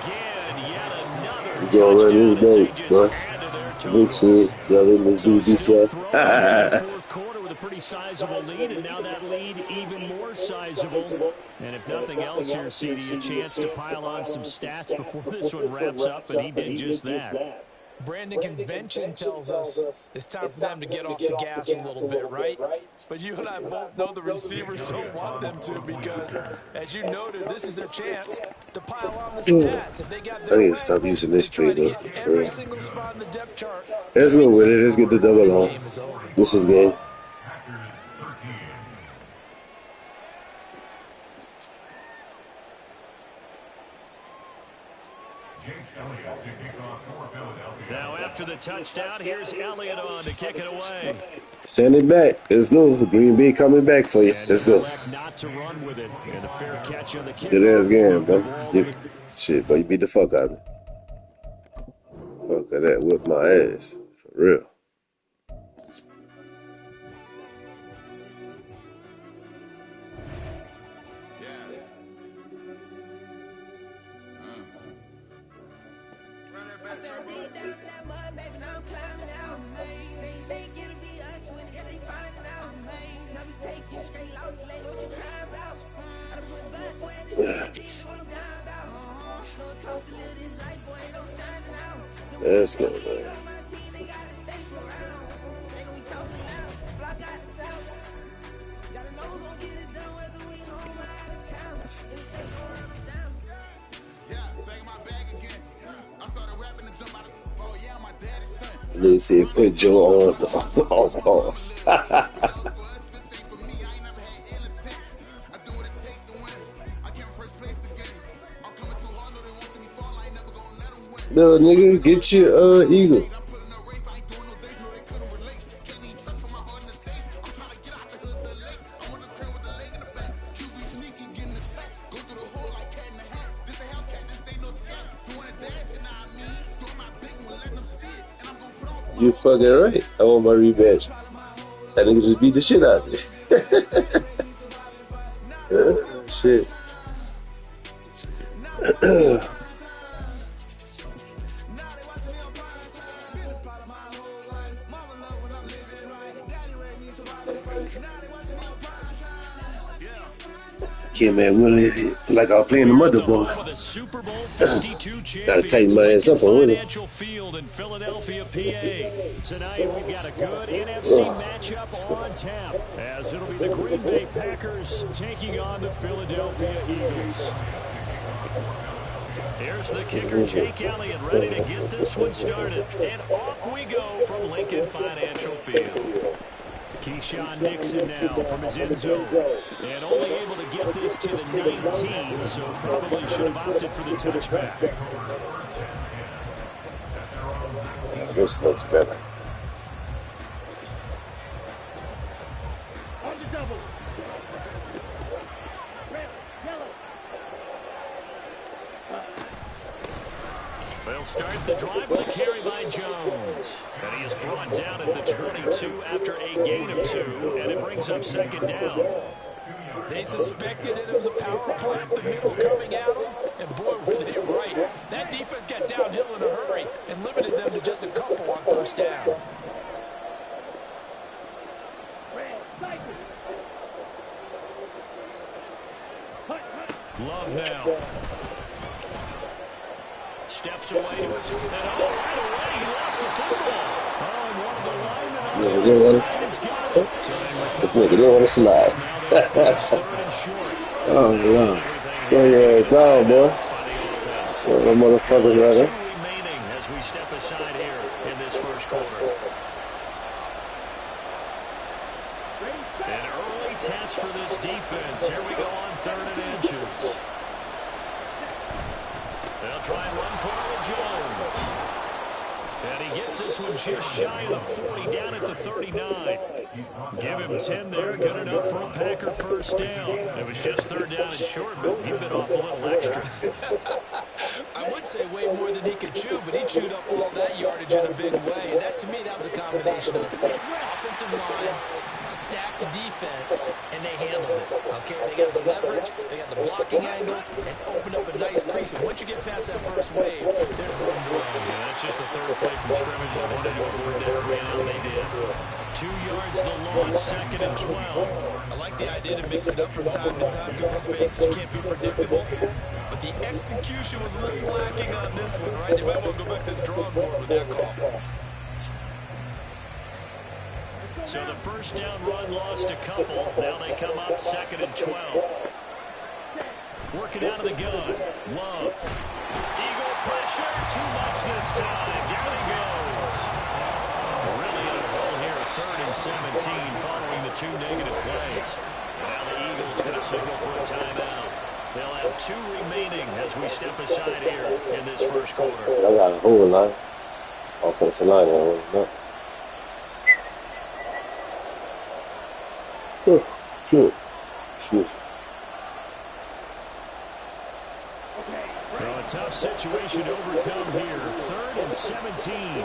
again. Yet another Go around touchdown this as they boat, just bro. add to their Big totals. shit. Y'all in this dude Still Detroit. throwing in the fourth quarter with a pretty sizable lead, and now that lead even more sizable. And if nothing else here, CD, a chance to pile on some stats before this one wraps up, and he did just that. Brandon, convention tells us it's time for them to get off the gas a little bit, right? But you and I both know the receivers don't want them to because, as you noted, this is their chance to pile on the stats. If they got I need to stop using this play, though. every single spot in the depth chart. Let's go with it. Let's get the double on. This is good. Now after the touchdown, here's Elliott on to kick it away. Send it back. Let's go. Green Bay coming back for you. Let's go. Not to run with it. And a fair catch on the kick. Good ass game, bro. Shit, bro. You beat the fuck out of me. Fuck at that. Whip my ass. For real. Let's go, man. Let's see, put Joe on pause. No, nigga, get your Eagles. You fucking right. I want my rematch. That nigga just beat the shit out of me. Shit. Yeah, man, really, like I was playing the motherboard. Gotta tighten my ass up on winning. Financial Field in Philadelphia, PA. Tonight we've got a good NFC matchup on tap, as it'll be the Green Bay Packers taking on the Philadelphia Eagles. Here's the kicker, Jake Elliott, ready to get this one started. And off we go from Lincoln Financial Field. Keyshawn Nixon now from his end zone. And only able to get this to the 19, so probably should have opted for the touchback. This looks better. On the double. Red, yellow. They'll start the drive with a carry by Jones. And he is brought down at the 22 after a gain of 2, and it brings up second down. They suspected it was a power play up the middle coming at them, and boy, were they right. That defense got downhill in a hurry and limited them to just a couple on first down. Red, cycle. Love now. Steps away to his feet. And right away, he lost the football. Oh, and one of the linemen on the other side has got it. This nigga didn't want to slide. Oh, Lord. Go ahead, go, boy. So the motherfuckers right there. Remaining as we step aside here in this first quarter. An early test for this defense. Here we go on 3rd and inches. They'll try and run for it, Jones. And he gets this one just shy of the 40, down at the 39. Give him 10 there, good enough for a Packer first down. It was just 3rd down and short, but he bit off a little extra. I would say way more than he could chew, but he chewed up all that yardage in a big way. And that, to me, that was a combination of offensive line, stacked defense, and they handled it. Okay, they got the leverage, they got the blocking angles, and opened up a nice crease. And once you get past that first wave, there's room to run. Yeah, that's just the 3rd play from scrimmage. They wanted to avoid that 3 and out. They did. 2 yards the loss, 2nd and 12. I like the idea to mix it up from time to time because, let's face it, you can't be predictable. But the execution was a little lacking on this one, right? You might want to go back to the drawing board with that call. So the first down run lost a couple. Now they come up 2nd and 12. Working out of the gun. Love. Eagle pressure. Too much this time. Down he goes. Really on a roll here. 3rd and 17 following the 2 negative plays. Now the Eagles going to signal for a timeout. They'll have 2 remaining as we step aside here in this first quarter. I got a whole line. Offensive line. Shoot. Excuse me. Well, a tough situation to overcome here. 3rd and 17.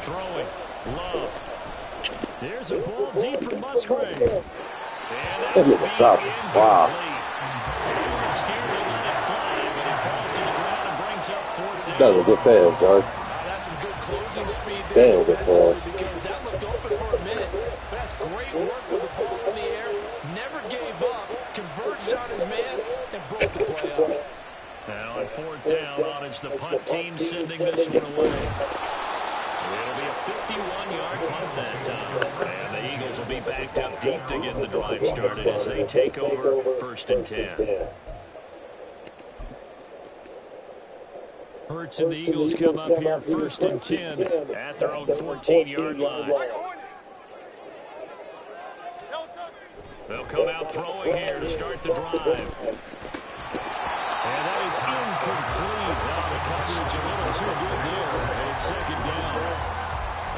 Throwing. Love. Here's a ball deep for Musgrave. That nigga dropped it. Wow. That was a good pass, John. That's some good closing speed Damn there. good pass. Because that looked open for a minute. But that's great work with the ball in the air. Never gave up. Converged on his man and broke the play up. Now on 4th down, on is the punt team sending this one away. It'll be a 51-yard punt that time. And the Eagles will be backed up deep to get the drive started as they take over 1st and 10. Hurts and the Eagles come up here 1st and 10 at their own 14-yard line. They'll come out throwing here to start the drive. And that is incomplete. Now the coverage a little too good there, and it's 2nd down.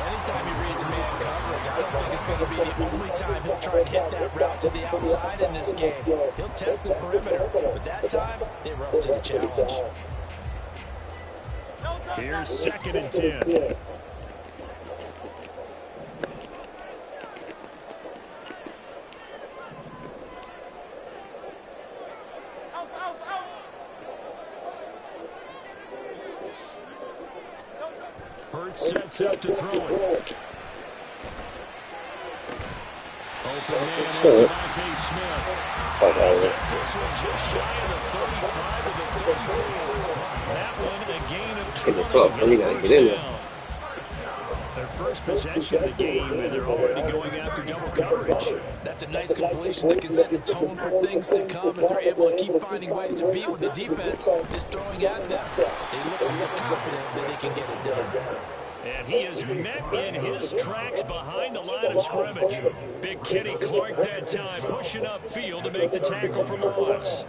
Anytime he reads man coverage, I don't think it's going to be the only time he'll try and hit that route to the outside in this game. He'll test the perimeter, but that time, they were up to the challenge. Here's 2nd and 10. sets out to throw it. Open man is Devontae Smith. Gets this one just shy of the 35 to the 34. That one a gain of 20. Their first possession of the game, and they're already going after double coverage. That's a nice completion that can set the tone for things to come if they're able to keep finding ways to beat what the defense is throwing at them. They look confident that they can get it done. And he is met in his tracks behind the line of scrimmage. Big Kenny Clark that time, pushing upfield to make the tackle for loss.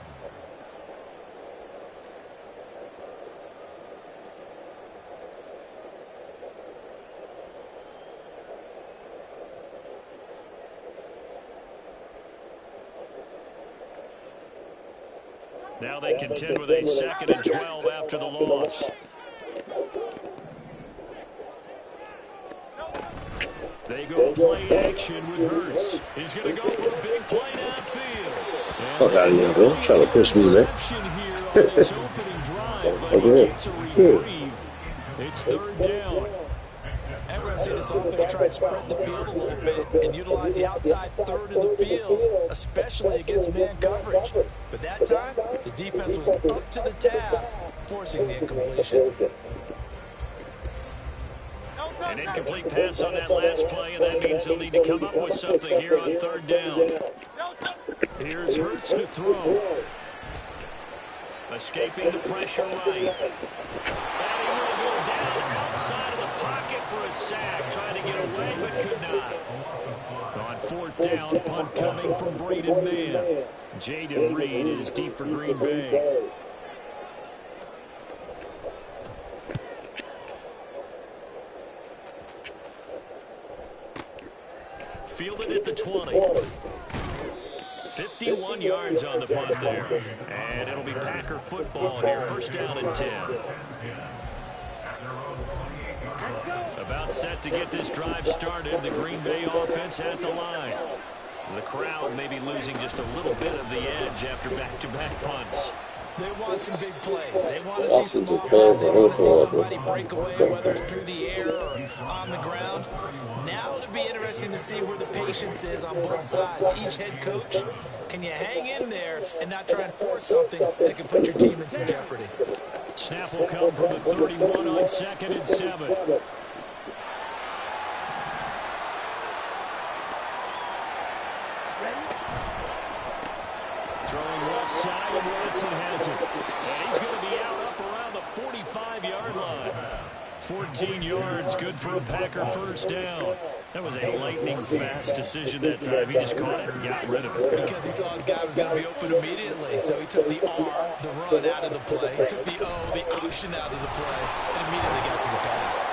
Now they contend with a 2nd and 12 after the loss. They go play action with Hurts. He's going to go for a big play downfield. Fuck out of here, bro. Trying to push me, man. It's 3rd down. And we're going to see this offense try and spread the field a little bit and utilize the outside third of the field, especially against man coverage. But that time, the defense was up to the task, forcing the incompletion. An incomplete pass on that last play, and that means they'll need to come up with something here on 3rd down. Here's Hurts to throw. Escaping the pressure right. And he will go down outside of the pocket for a sack. Trying to get away, but could not. On 4th down, punt coming from Braden Mann. Jaden Reed is deep for Green Bay. Fielded at the 20. 51 yards on the punt there. And it'll be Packer football here. 1st down and 10. About set to get this drive started. The Green Bay offense at the line. The crowd may be losing just a little bit of the edge after back-to-back punts. They want some big plays. They want to see some offense. They want to see somebody break away, whether it's through the air or on the ground. Now it'll be interesting to see where the patience is on both sides. Each head coach, can you hang in there and not try and force something that can put your team in some jeopardy? Snap will come from the 31 on 2nd and 7. Throwing left side, and Watson has it. And he's going to be out up around the 45-yard line. 14 yards, good for a Packer 1st down. That was a lightning-fast decision that time. He just caught it and got rid of it. Because he saw his guy was going to be open immediately. So he took the R, the run, out of the play. He took the O, the option, out of the play, and immediately got to the pass.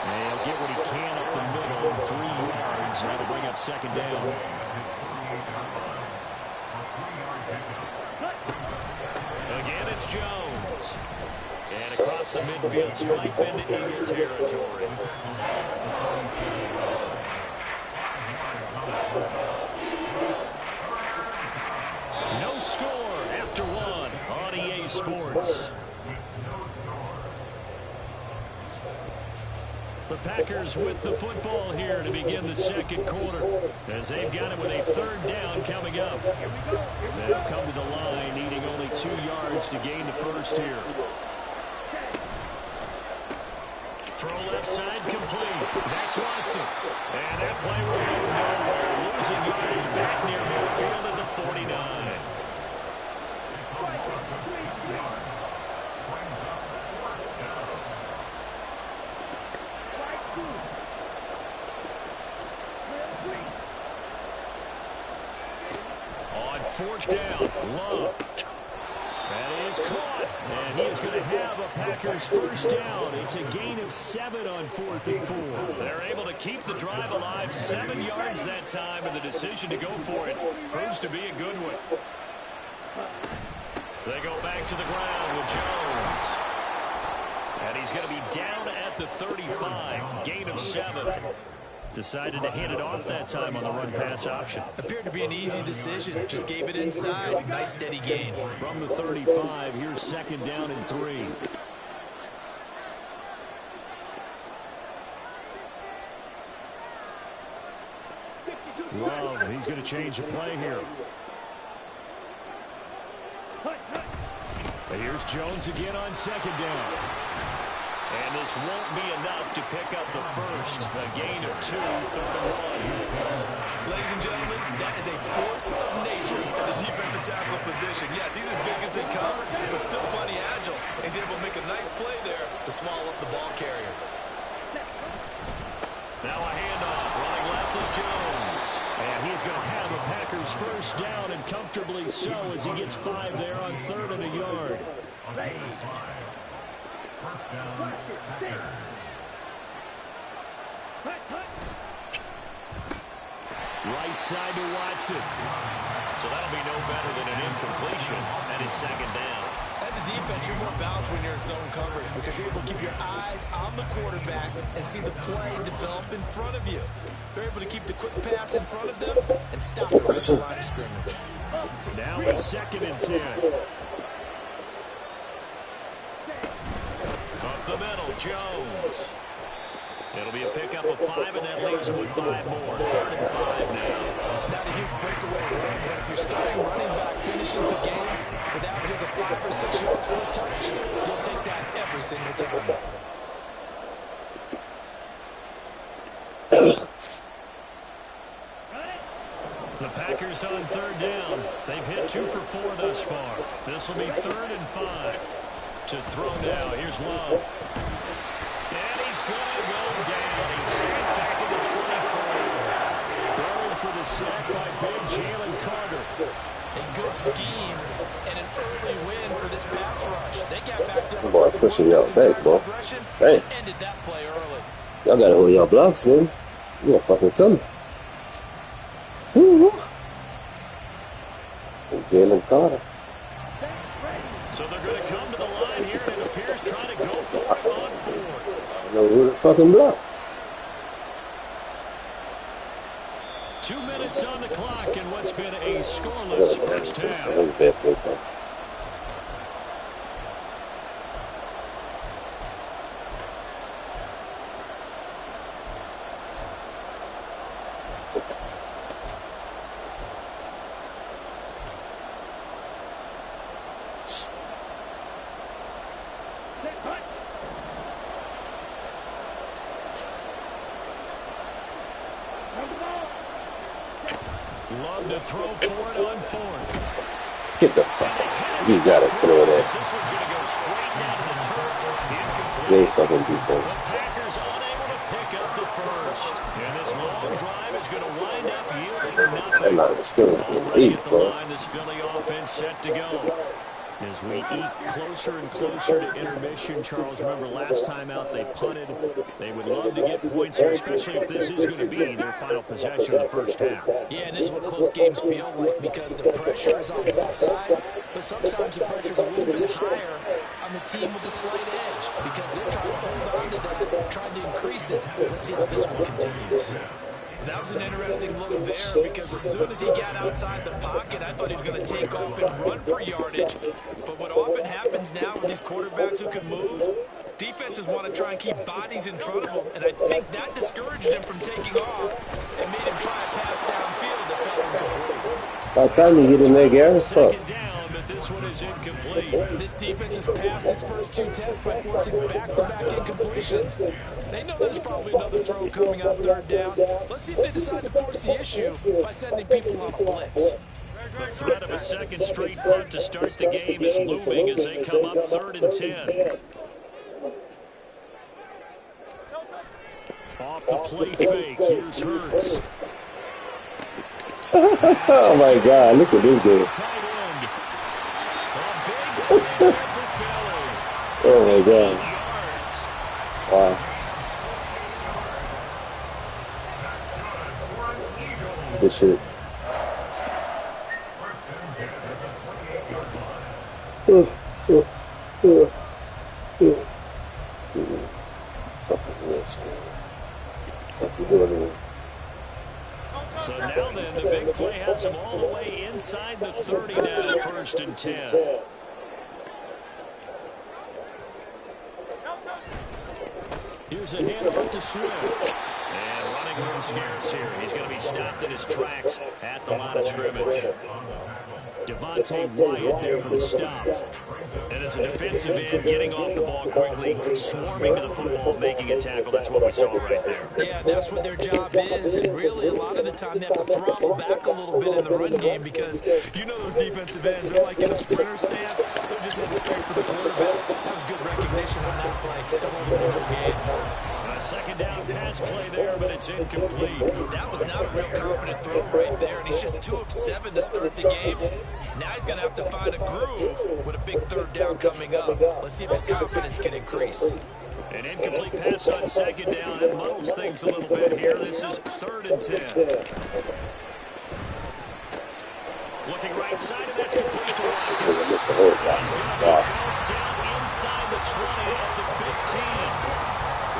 And he'll get what he can up the middle, 3 yards. Now to bring up 2nd down. Again, it's Jones. And across the midfield stripe into Eagle territory. No score after 1 on EA Sports. The Packers with the football here to begin the 2nd quarter, as they've got it with a 3rd down coming up. They'll come to the line, needing only 2 yards to gain the 1st here. Throw left side complete. That's Watson. And that play will go nowhere. Losing yardage back near midfield at the 49. On 4th down, Love. That is caught, and he is going to have a Packers 1st down. It's a gain of 7 on 4th and 4. They're able to keep the drive alive, 7 yards that time, and the decision to go for it proves to be a good one. They go back to the ground with Jones. And he's going to be down at the 35, gain of 7. Decided to hand it off that time on the run-pass option. Appeared to be an easy decision. Just gave it inside. Nice, steady gain. From the 35, here's 2nd down and 3. Love, he's going to change the play here. But here's Jones again on second down. And this won't be enough to pick up the first. A gain of 2, 3rd and 1. Ladies and gentlemen, that is a force of nature at the defensive tackle position. Yes, he's as big as they come, but still plenty agile. He's able to make a nice play there to swallow up the ball carrier. Now a handoff. Running left is Jones. And he's going to have a Packers first down, and comfortably so, as he gets 5 there on 3rd and a yard. First down, Packers. Right side to Watson. So that'll be no better than an incompletion, and it's 2nd down. As a defense, you're more balanced when you're in zone coverage because you're able to keep your eyes on the quarterback and see the play develop in front of you. They're able to keep the quick pass in front of them and stop it at the line of scrimmage. Now it's 2nd and 10. Up the middle, Jones. It'll be a pickup of 5, and that leaves him with 5 more. 3rd and 5 now. It's not a huge breakaway, but if your starting running back finishes the game with averages of 5 or 6 yards per touch, you'll take that every single time. The Packers on 3rd down. They've hit 2 for 4 thus far. This will be 3rd and 5. To throw now. Here's Love. And he's going to go down. He's sacked back at the 24. Going for the sack by big Jalen Carter. A good scheme and an early win for this pass rush. They got back there. Boy, pushing y'all back, boy. Hey. Ended that play early. Y'all gotta hold y'all blocks, man. You gonna fucking come. Jalen Carter. So they're going to come to the line here, and it appears trying to go for it on 4th. No, who the fucking block? 2 minutes on the clock in what's been a scoreless first half. That was a bad play for him. Love to throw for it on 4th. Get the fuck out. You gotta put over there. This one's going to go straight down to the turf. They fucking defense. The Packers unable to pick up the first. And this long drive is going to wind up yielding nothing. That line is still Already deep, at the bro. line, this Philly offense set to go. As we eat closer and closer to intermission, Charles, remember last time out they punted. They would love to get points here, especially if this is going to be their final possession of the first half. Yeah, and this is what close games feel like because the pressure is on both sides, but sometimes the pressure is a little bit higher on the team with the slight edge because they're trying to hold on to that, trying to increase it. Let's see how this one continues. That was an interesting look there because as soon as he got outside the pocket, I thought he was going to take off and run for yardage. But what often happens now with these quarterbacks who can move, defenses want to try and keep bodies in front of them, and I think that discouraged him from taking off and made him try a pass downfield that fell incomplete. By the time you get in there, Gary, fuck. This one is incomplete. This defense has passed its first 2 tests by forcing back-to-back incompletions. They know there's probably another throw coming on 3rd down. Let's see if they decide to force the issue by sending people on a blitz. The threat of a second straight punt to start the game is looming as they come up 3rd and 10. Off the play fake, here's Hurts. Oh my God, look at this game. Oh my God. Wow. Good shit. Fucking rich, man. Fucking good, man. So now then, the big play has him all the way inside the 30 now, 1st and 10. Here's a handoff to Swift. And running room scarce here. He's going to be stopped in his tracks at the line of scrimmage. Devontae Wyatt there for the stop. And as a defensive end, getting off the ball quickly, swarming to the football, making a tackle. That's what we saw right there. Yeah, that's what their job is. And really, a lot of the time, they have to throttle back a little bit in the run game because you know those defensive ends are like in a sprinter stance. They're just heading straight for the quarterback. That was good recognition on that play. They'll hold them in the game. A second down pass play there, but it's incomplete. That was not a real confident throw right there, and he's just 2 of 7 to start the game. Now he's going to have to find a groove with a big third down coming up. Let's see if his confidence can increase. An incomplete pass on second down. That muddles things a little bit here. This is 3rd and 10. Looking right side, and that's complete to Watkins. Missed the whole time. Wow. Down inside the 20 at the 15.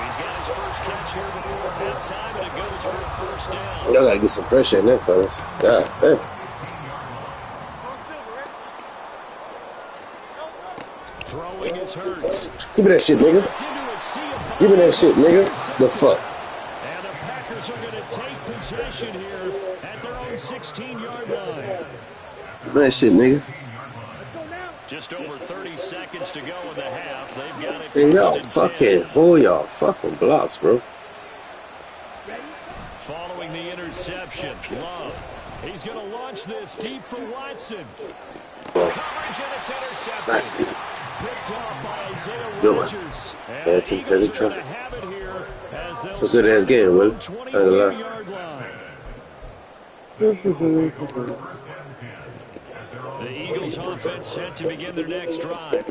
He's got his first catch here before halftime, and it goes for a first down. Y'all gotta get some pressure in there, fellas. God, hey. Throwing his Hurts. Give me that shit, nigga. Give me that shit, nigga. The fuck. And the Packers are going to take possession here at their own 16-yard line. Give me that shit, nigga. Just over 30 seconds to go in the half. They've got it. Hey, y'all fucking hold y'all fucking blocks, bro. Following the interception, Love. He's going to launch this deep for Watson. Coverage, and it's intercepted. Picked off by Isaiah Rodgers. Yeah, it's a good try. It's a good ass game, Will. The Eagles offense set to begin their next drive.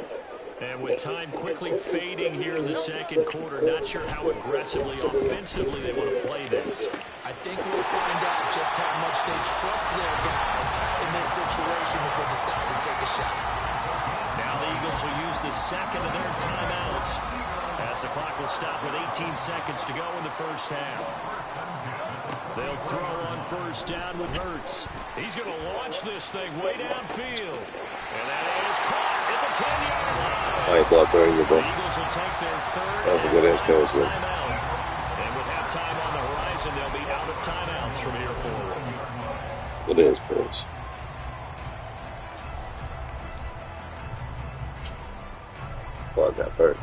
And with time quickly fading here in the second quarter, not sure how aggressively, offensively they want to play this. I think we'll find out just how much they trust their guys in this situation if they decide to take a shot. Now the Eagles will use the second of their timeouts as the clock will stop with 18 seconds to go in the first half. They'll throw on first down with Hurts. He's going to launch this thing way downfield. And that is caught at the 10-yard line. I ain't blocked very good, bro. The Eagles will take their third That was a good ass pass, man. timeout. And with halftime on the horizon, they'll be out of timeouts from here forward. Good ass pass. Oh, I got hurt.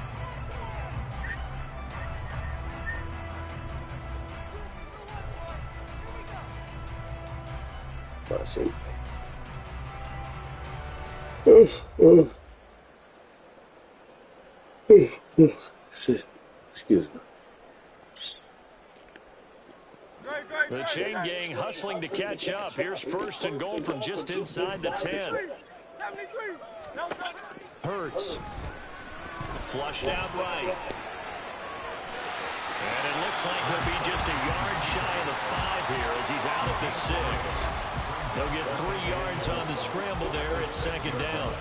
My safety. Shit. Excuse me. The chain gang hustling to catch up. Here's first and goal from just inside the 10. Hurts. Flushed out right. And it looks like he'll be just a yard shy of the 5 here as he's out at the 6. They'll get 3 yards on the scramble there at second down.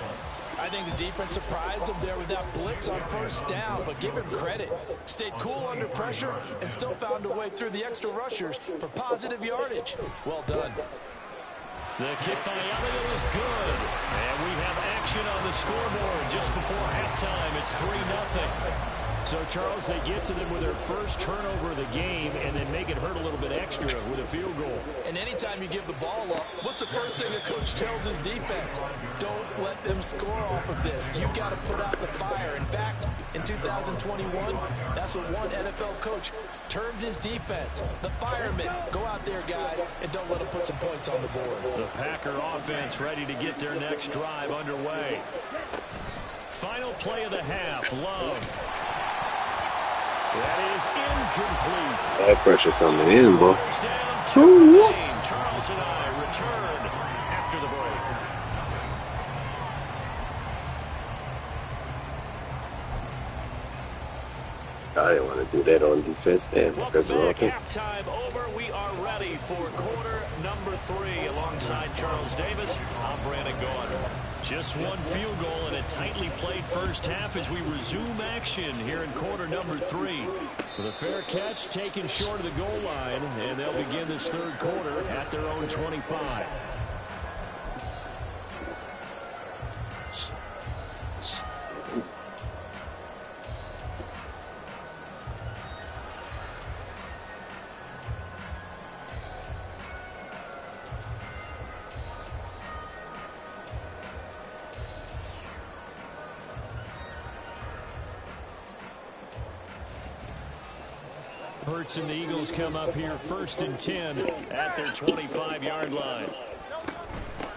I think the defense surprised him there with that blitz on first down, but give him credit. Stayed cool under pressure and still found a way through the extra rushers for positive yardage. Well done. The kick by Elliott is good. And we have action on the scoreboard just before halftime. It's 3-0. So, Charles, they get to them with their first turnover of the game and then make it hurt a little bit extra with a field goal. And anytime you give the ball up, what's the first thing a coach tells his defense? Don't let them score off of this. You've got to put out the fire. In fact, in 2021, that's what one NFL coach termed his defense. The firemen. Go out there, guys, and don't let them put some points on the board. The Packer offense ready to get their next drive underway. Final play of the half, Love. That is incomplete. That pressure coming in, boy. Charles and I return after the break. I didn't want to do that on defense. Damn, because of halftime over. We are ready for quarter number 3. Alongside Charles Davis, I'm Brandon Gaudin. Just one field goal in a tightly played first half as we resume action here in quarter number 3. With a fair catch taken short of the goal line, and they'll begin this third quarter at their own 25. Hurts and the Eagles come up here 1st and 10 at their 25-yard line.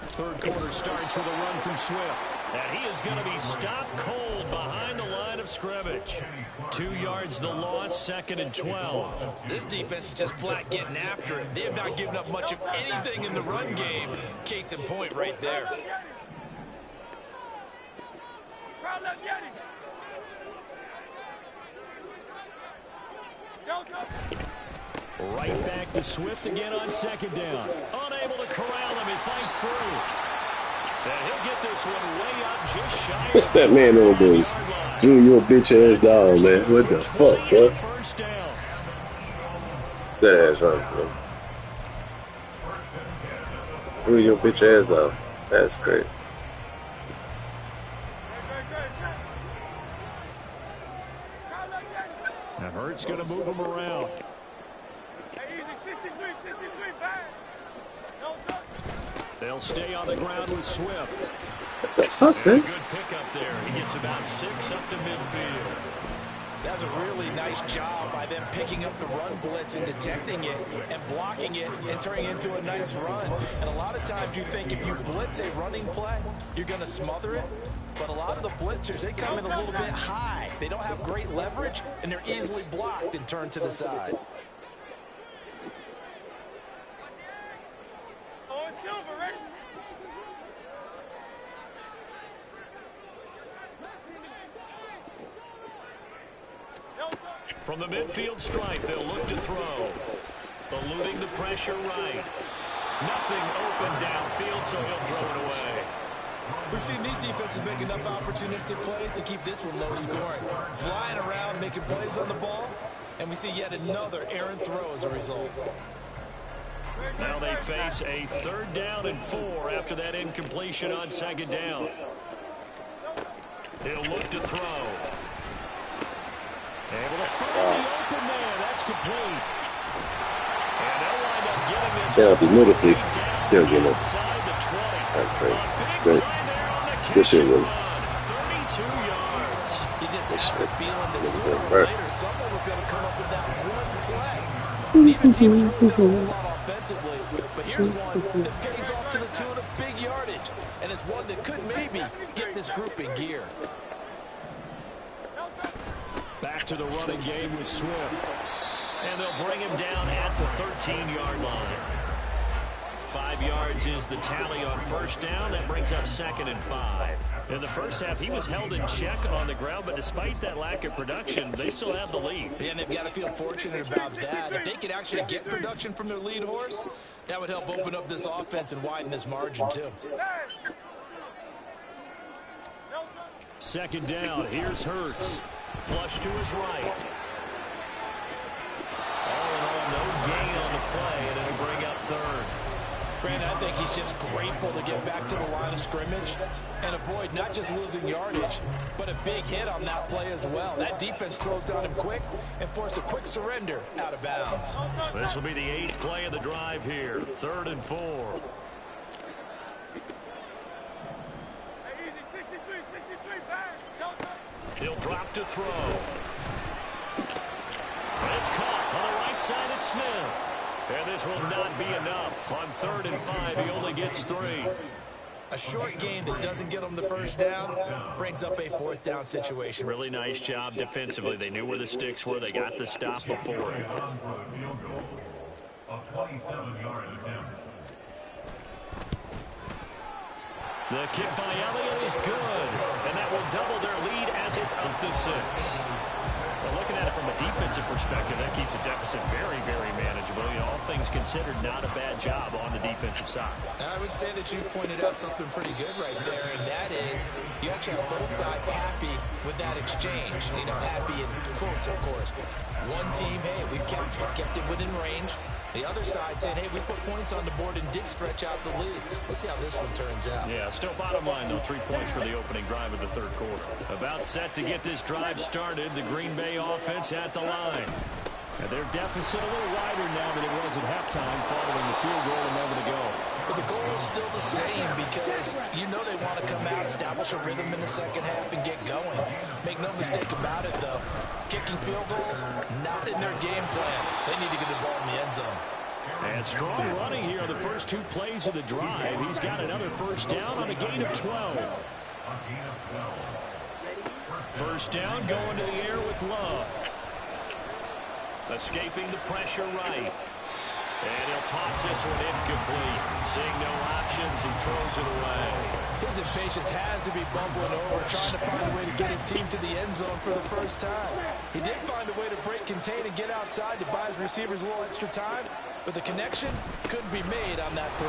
Third quarter starts with a run from Swift. And he is going to be stopped cold behind the line of scrimmage. 2 yards the loss, 2nd and 12. This defense is just flat getting after it. They have not given up much of anything in the run game. Case in point right there. Right back to Swift again on 2nd down. Unable to corral him. He fights through. And he'll get this one way up just shy of That man almost drew your bitch ass down, man. What the fuck, bro? First down. That ass right, bro. Drew your bitch ass down. That's crazy. Now Hurts going to move him around. They'll stay on the ground with Swift. What the fuck, man? Good pickup there. He gets about 6 up to midfield. That's a really nice job by them picking up the run blitz and detecting it and blocking it and turning it into a nice run. And a lot of times you think if you blitz a running play, you're going to smother it. But a lot of the blitzers, they come in a little bit high. They don't have great leverage, and they're easily blocked and turned to the side. From the midfield stripe, they'll look to throw. Eluding the pressure right. Nothing open downfield, so he'll throw it away. We've seen these defenses make enough opportunistic plays to keep this one low scoring. Flying around, making plays on the ball, and we see yet another errant throw as a result. Now they face a 3rd down and 4 after that incompletion on 2nd down. He'll look to throw. Able to find the open man. That's complete. And they'll wind up getting this. They'll be notified. Still getting it. That's great. Great. Good shit, Willie. 32 yards. You just have a feeling that sooner or later someone was going to come up with that one play. Neither team has really done a whole lot offensively, but here's one that pays off to the tune of big yardage, and it's one that could maybe get this group in gear. Back to the running game with Swift. And they'll bring him down at the 13-yard line. 5 yards is the tally on 1st down. That brings up 2nd and 5. In the first half, he was held in check on the ground, but despite that lack of production, they still have the lead. Yeah, and they've got to feel fortunate about that. If they could actually get production from their lead horse, that would help open up this offense and widen this margin, too. 2nd down. Here's Hurts. Flush to his right. All in all, no gain on the play, and it'll bring up 3rd. Brandon, I think he's just grateful to get back to the line of scrimmage and avoid not just losing yardage, but a big hit on that play as well. That defense closed on him quick and forced a quick surrender out of bounds. This will be the 8th play of the drive here. 3rd and 4. He'll drop to throw. It's caught on the right side at Smith. And this will not be enough. On 3rd and 5, he only gets 3. A short game that doesn't get them the 1st down brings up a 4th down situation. Really nice job defensively. They knew where the sticks were. They got the stop before it. A 27-yard attempt. The kick by Elliott is good, and that will double their lead as it's up to 6. Well, looking at it from a defensive perspective, that keeps the deficit very, very manageable. You know, all things considered, not a bad job on the defensive side. I would say that you pointed out something pretty good right there, and that is you actually have both sides happy with that exchange. You know, happy in quotes, of course. One team, hey, we've kept it within range. The other side saying, hey, we put points on the board and did stretch out the lead. Let's see how this one turns out. Yeah, still bottom line, though, 3 points for the opening drive of the 3rd quarter. About set to get this drive started, the Green Bay offense at the line. And their deficit a little wider now than it was at halftime following the field goal a moment ago. But the goal is still the same because you know they want to come out, establish a rhythm in the second half, and get going. Make no mistake about it, though. Kicking field goals, not in their game plan. They need to get the ball in the end zone. And strong running here on the first 2 plays of the drive. He's got another first down on a gain of 12. First down going to the air with Love. Escaping the pressure right. And he'll toss this one incomplete. Seeing no options, he throws it away. His impatience has to be bubbling over, trying to find a way to get his team to the end zone for the first time. He did find a way to break, contain, and get outside to buy his receivers a little extra time, but the connection couldn't be made on that throw.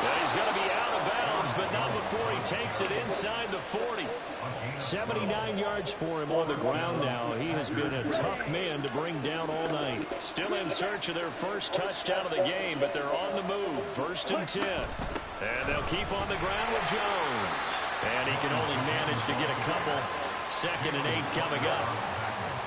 Yeah, he's going to be out of bounds, but not before he takes it inside the 40. 79 yards for him on the ground now. He has been a tough man to bring down all night. Still in search of their first touchdown of the game, but they're on the move. 1st and 10. And they'll keep on the ground with Jones. And he can only manage to get a couple. 2nd and 8 coming up.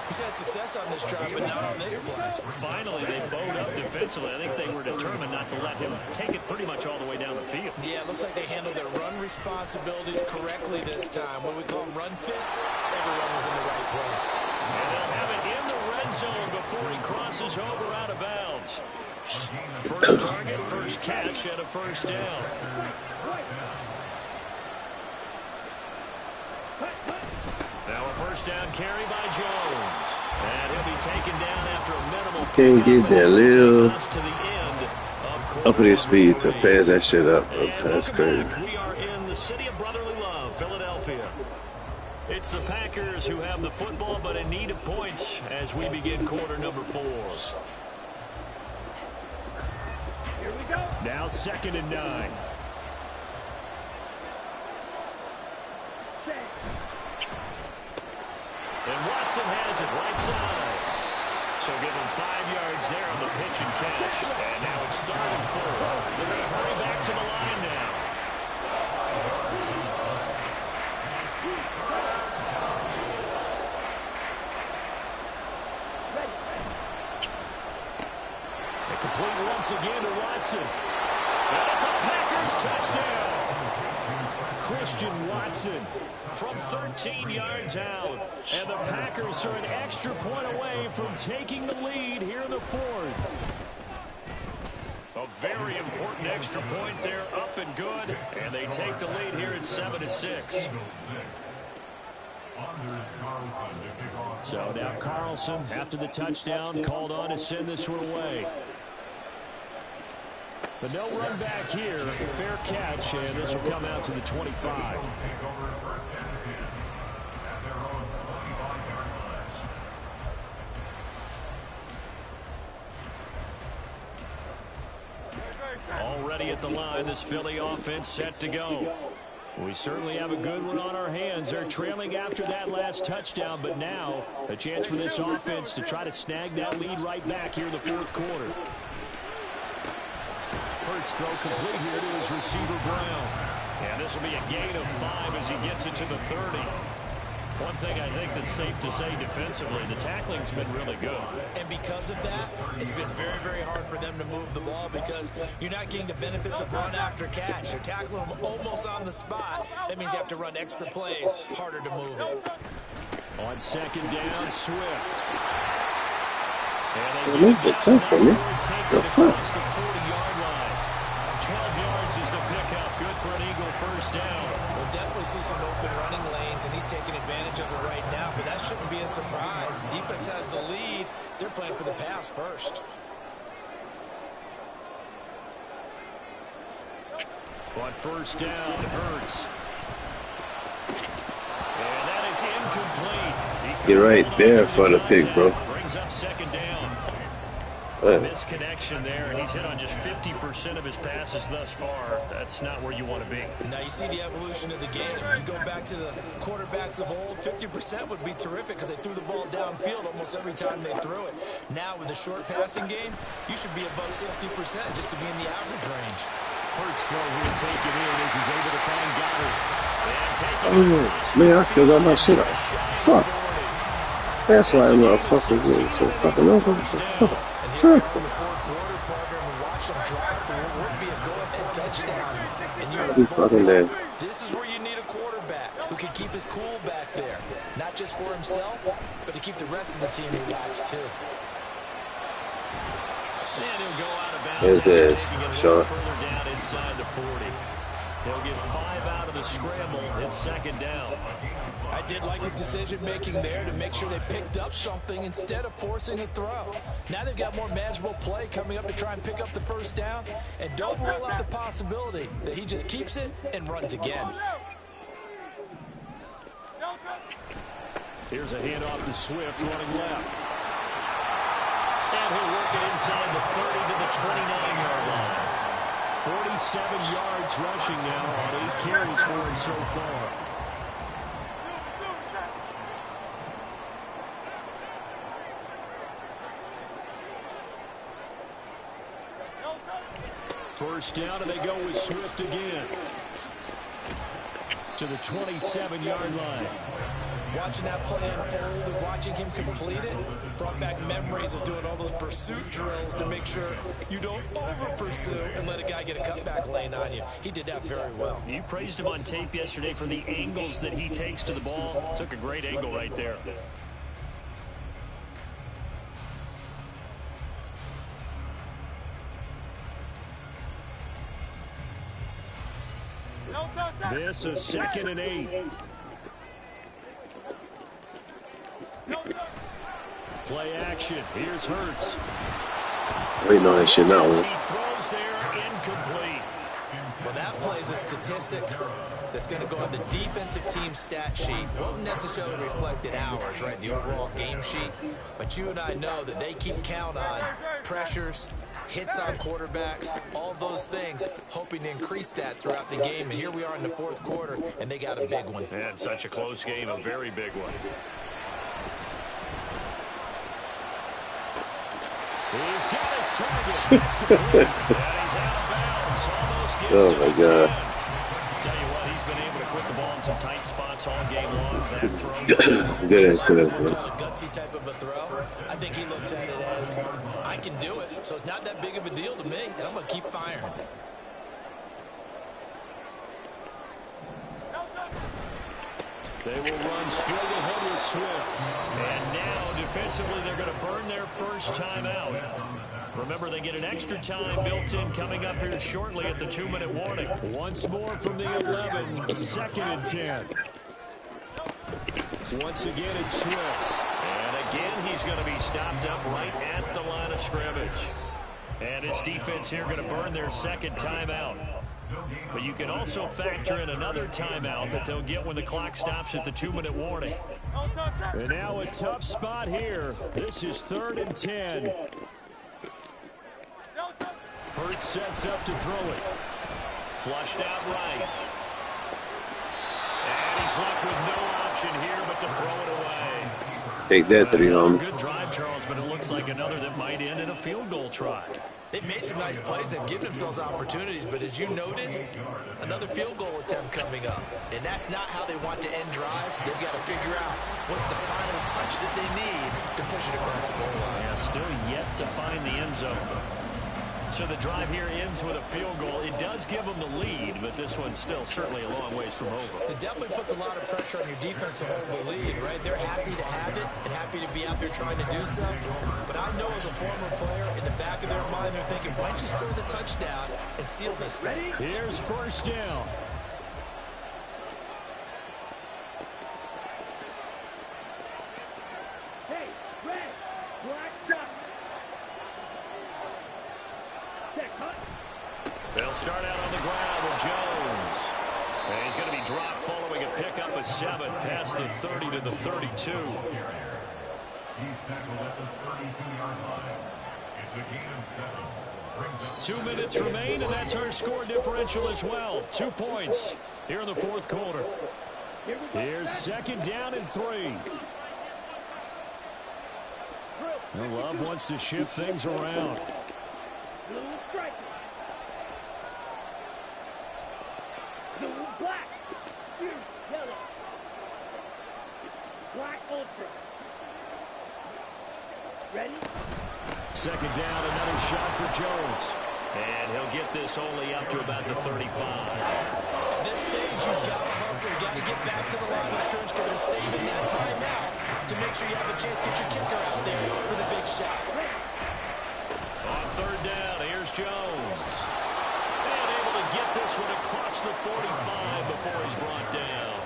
He's had success on this drive, but not on this play. Finally, they bowed up defensively. I think they were determined not to let him take it pretty much all the way down the field. Yeah, it looks like they handled their run responsibilities correctly this time. What we call run fits, everyone was in the right place. And they'll have it in the red zone before he crosses over out of bounds. First target, first catch, and a first down. Now a first down carry by Jones. And he'll be taken down after a minimal. Can't get that little uppity speed to pass that shit up. That's crazy. We are in the city of brotherly love, Philadelphia. It's the Packers who have the football, but in need of points as we begin quarter number 4. Here we go. Now 2nd and 9. And Watson has it right side. So give him 5 yards there on the pitch and catch. And now it's 3rd and 4. They're going to hurry back to the line now. And complete once again to Watson. And it's a Packers touchdown. Christian Watson from 13 yards out. And the Packers are an extra point away from taking the lead here in the 4th. A very important extra point there, up and good. And they take the lead here at 7-6. So now Carlson, after the touchdown, called on to send this one away. But no run back here. Fair catch, and this will come out to the 25. Already at the line, this Philly offense set to go. We certainly have a good one on our hands. They're trailing after that last touchdown, but now a chance for this offense to try to snag that lead right back here in the 4th quarter. Hurts throw complete here to his receiver Brown. And this will be a gain of 5 as he gets it to the 30. One thing I think that's safe to say defensively, the tackling's been really good. And because of that, it's been very, very hard for them to move the ball because you're not getting the benefits of run after catch. They're tackling them almost on the spot. That means you have to run extra plays, harder to move it. On 2nd down, Swift. Well, make it tough for me. The fuck? The 40-yard line. 12 yards is the pickup. Good for an Eagle first down. We'll definitely see some open running lanes, and he's taking advantage of it right now, but that shouldn't be a surprise. Defense has the lead. They're playing for the pass first. On first down, Hurts. And that is incomplete. You're right there for the pick, bro. Brings up 2nd down. Misconnection there, and he's hit on just 50% of his passes thus far. That's not where you want to be. Now you see the evolution of the game. You go back to the quarterbacks of old, 50% would be terrific because they threw the ball downfield almost every time they threw it. Now with the short passing game, you should be above 60% just to be in the average range. Hurts throw here, take it in as he's able to find Goddard. Oh, man, I still got my shit up. Fuck. That's why I'm motherfuckers getting so fucking over. Fuck. In the 4th quarter, partner, we watch them drive for what would be a touchdown, and you're He's fucking dead. this is where you need a quarterback who can keep his cool back there, not just for himself, but to keep the rest of the team relaxed too. And he'll go out of bounds. It's short. Further down inside the 40. He'll get 5 out of the scramble. It's second down. I did like his decision-making there to make sure they picked up something instead of forcing a throw. Now they've got more manageable play coming up to try and pick up the first down. And don't rule out the possibility that he just keeps it and runs again. Here's a handoff to Swift running left. And he'll work it inside the 30 to the 29-yard line. 47 yards rushing now on 8 carries for him so far. First down, and they go with Swift again. To the 27-yard line. Watching that play unfold and watching him complete it brought back memories of doing all those pursuit drills to make sure you don't over-pursue and let a guy get a cutback lane on you. He did that very well. You praised him on tape yesterday for the angles that he takes to the ball. Took a great angle right there. This is 2nd and 8. Play action. Here's Hurts. Waiting on that shit now. He throws there, incomplete. Well, that plays a statistic that's going to go on the defensive team stat sheet. Won't necessarily reflect in ours, right, the overall game sheet. But you and I know that they keep count on pressures, hits on quarterbacks, all those things, hoping to increase that throughout the game. And here we are in the 4th quarter, and they got a big one. And such a close game, a very big one. He's got his target. That's complete. And he's out of bounds. Almost gets Oh, to my the God. 10. Tell you what, he's been able to put the ball in some tight spots all game long. That throw. Good as A gutsy type of a throw. I think he looks at it as, I can do it, so it's not that big of a deal to me, and I'm going to keep firing. They will run straight ahead with Swift. And now, defensively, they're going to burn their first timeout. Remember, they get an extra time built in coming up here shortly at the 2-minute warning. Once more from the 11, 2nd and 10. Once again, it's Swift. And again, he's going to be stopped up right at the line of scrimmage. And his defense here going to burn their second timeout. But you can also factor in another timeout that they'll get when the clock stops at the 2-minute warning. And now a tough spot here. This is 3rd and 10. Hurts sets up to throw it. Flushed out right. And he's left with no option here but to throw it away. Take that, 3 on. Good drive, Charles, but it looks like another that might end in a field goal try. They've made some nice plays. They've given themselves opportunities, but as you noted, another field goal attempt coming up. And that's not how they want to end drives. They've got to figure out what's the final touch that they need to push it across the goal line. Yeah, still yet to find the end zone. So the drive here ends with a field goal. It does give them the lead, but this one's still certainly a long ways from over. It definitely puts a lot of pressure on your defense to hold the lead, right? They're happy to have it and happy to be out there trying to do so. But I know as a former player, in the back of their mind, they're thinking, why don't you score the touchdown and seal this thing? Here's first down. Hey, red, black duck. They'll start out on the ground with Jones. And he's going to be dropped following a pickup of 7 past the 30 to the 32. He's tackled at the 32-yard line. It's a gain of 7. 2 minutes remain, and that's our score differential as well. 2 points here in the 4th quarter. Here's 2nd down and 3. And Love wants to shift things around. Blue stripe. Blue black. Blue yellow. Black ultra. Ready? 2nd down, another shot for Jones. And he'll get this only up to about the 35. At this stage, you've got to hustle. You've got to get back to the line of scrimmage because you're saving that timeout to make sure you have a chance to get your kicker out there for the big shot. On third down, here's Jones. And able to get this one across the 45 before he's brought down.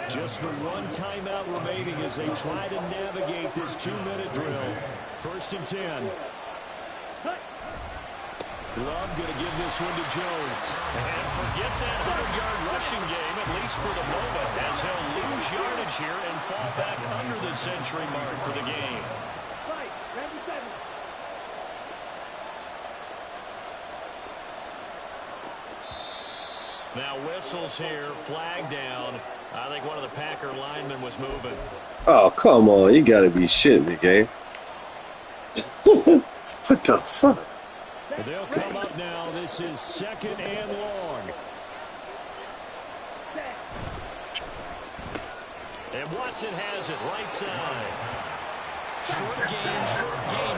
Just the one timeout remaining as they try to navigate this 2-minute drill. 1st and 10. Love going to give this one to Jones. And forget that 100-yard rushing game, at least for the moment, as he'll lose yardage here and fall back under the century mark for the game. Right, 97. Now whistles here, flag down. I think one of the Packer linemen was moving. Oh, come on. You got to be shitting me, game. What the fuck? They'll come up now. This is 2nd and long. And Watson has it right side. Short game,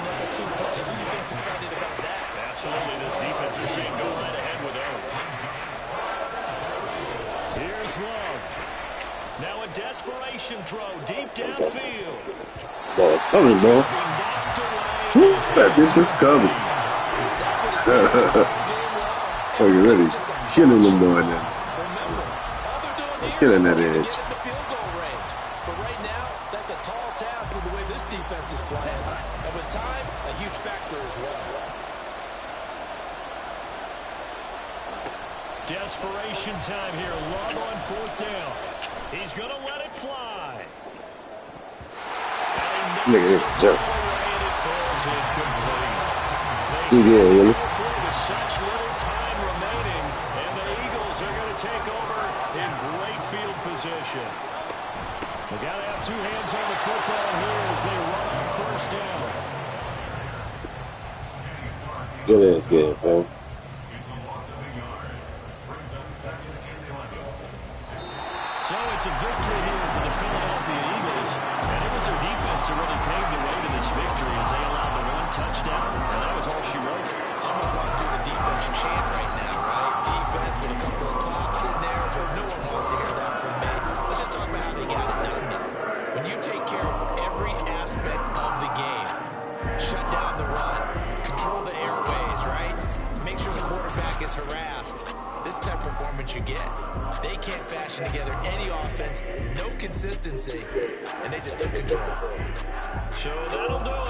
last 2 plays. Who do you think's excited about that? Absolutely, this defense is saying go right ahead with those. Here's Love. Now a desperation throw deep downfield. Ball is coming, bro. That bitch is coming. Oh, you're really killing them boy now. Killing that edge. But right now, that's a tall task with the way this defense is playing. And with time, a huge factor as well. Desperation time here. Love on 4th down. He's going to let it fly. Look at it, jump. And it falls incomplete. You good, really? With such little time remaining, and the Eagles are going to take over in great field position. They got to have 2 hands on the football here as they run on 1st down. Good ass game, man. So it's a victory here for the Philadelphia Eagles, and it was their defense that really paved the way to this victory as they allowed the 1 touchdown, and that was all she wrote. Almost want to do the defense chant right now, right? Defense with a couple of claps in there, but no one wants to hear that from me. Let's just talk about how they got it done, though. When you take care of every aspect of the game, shut down the run, control the airways, right? Make sure the quarterback is harassed. This type of performance you get. They can't fashion together any offense, no consistency, and they just took control. So that'll do it.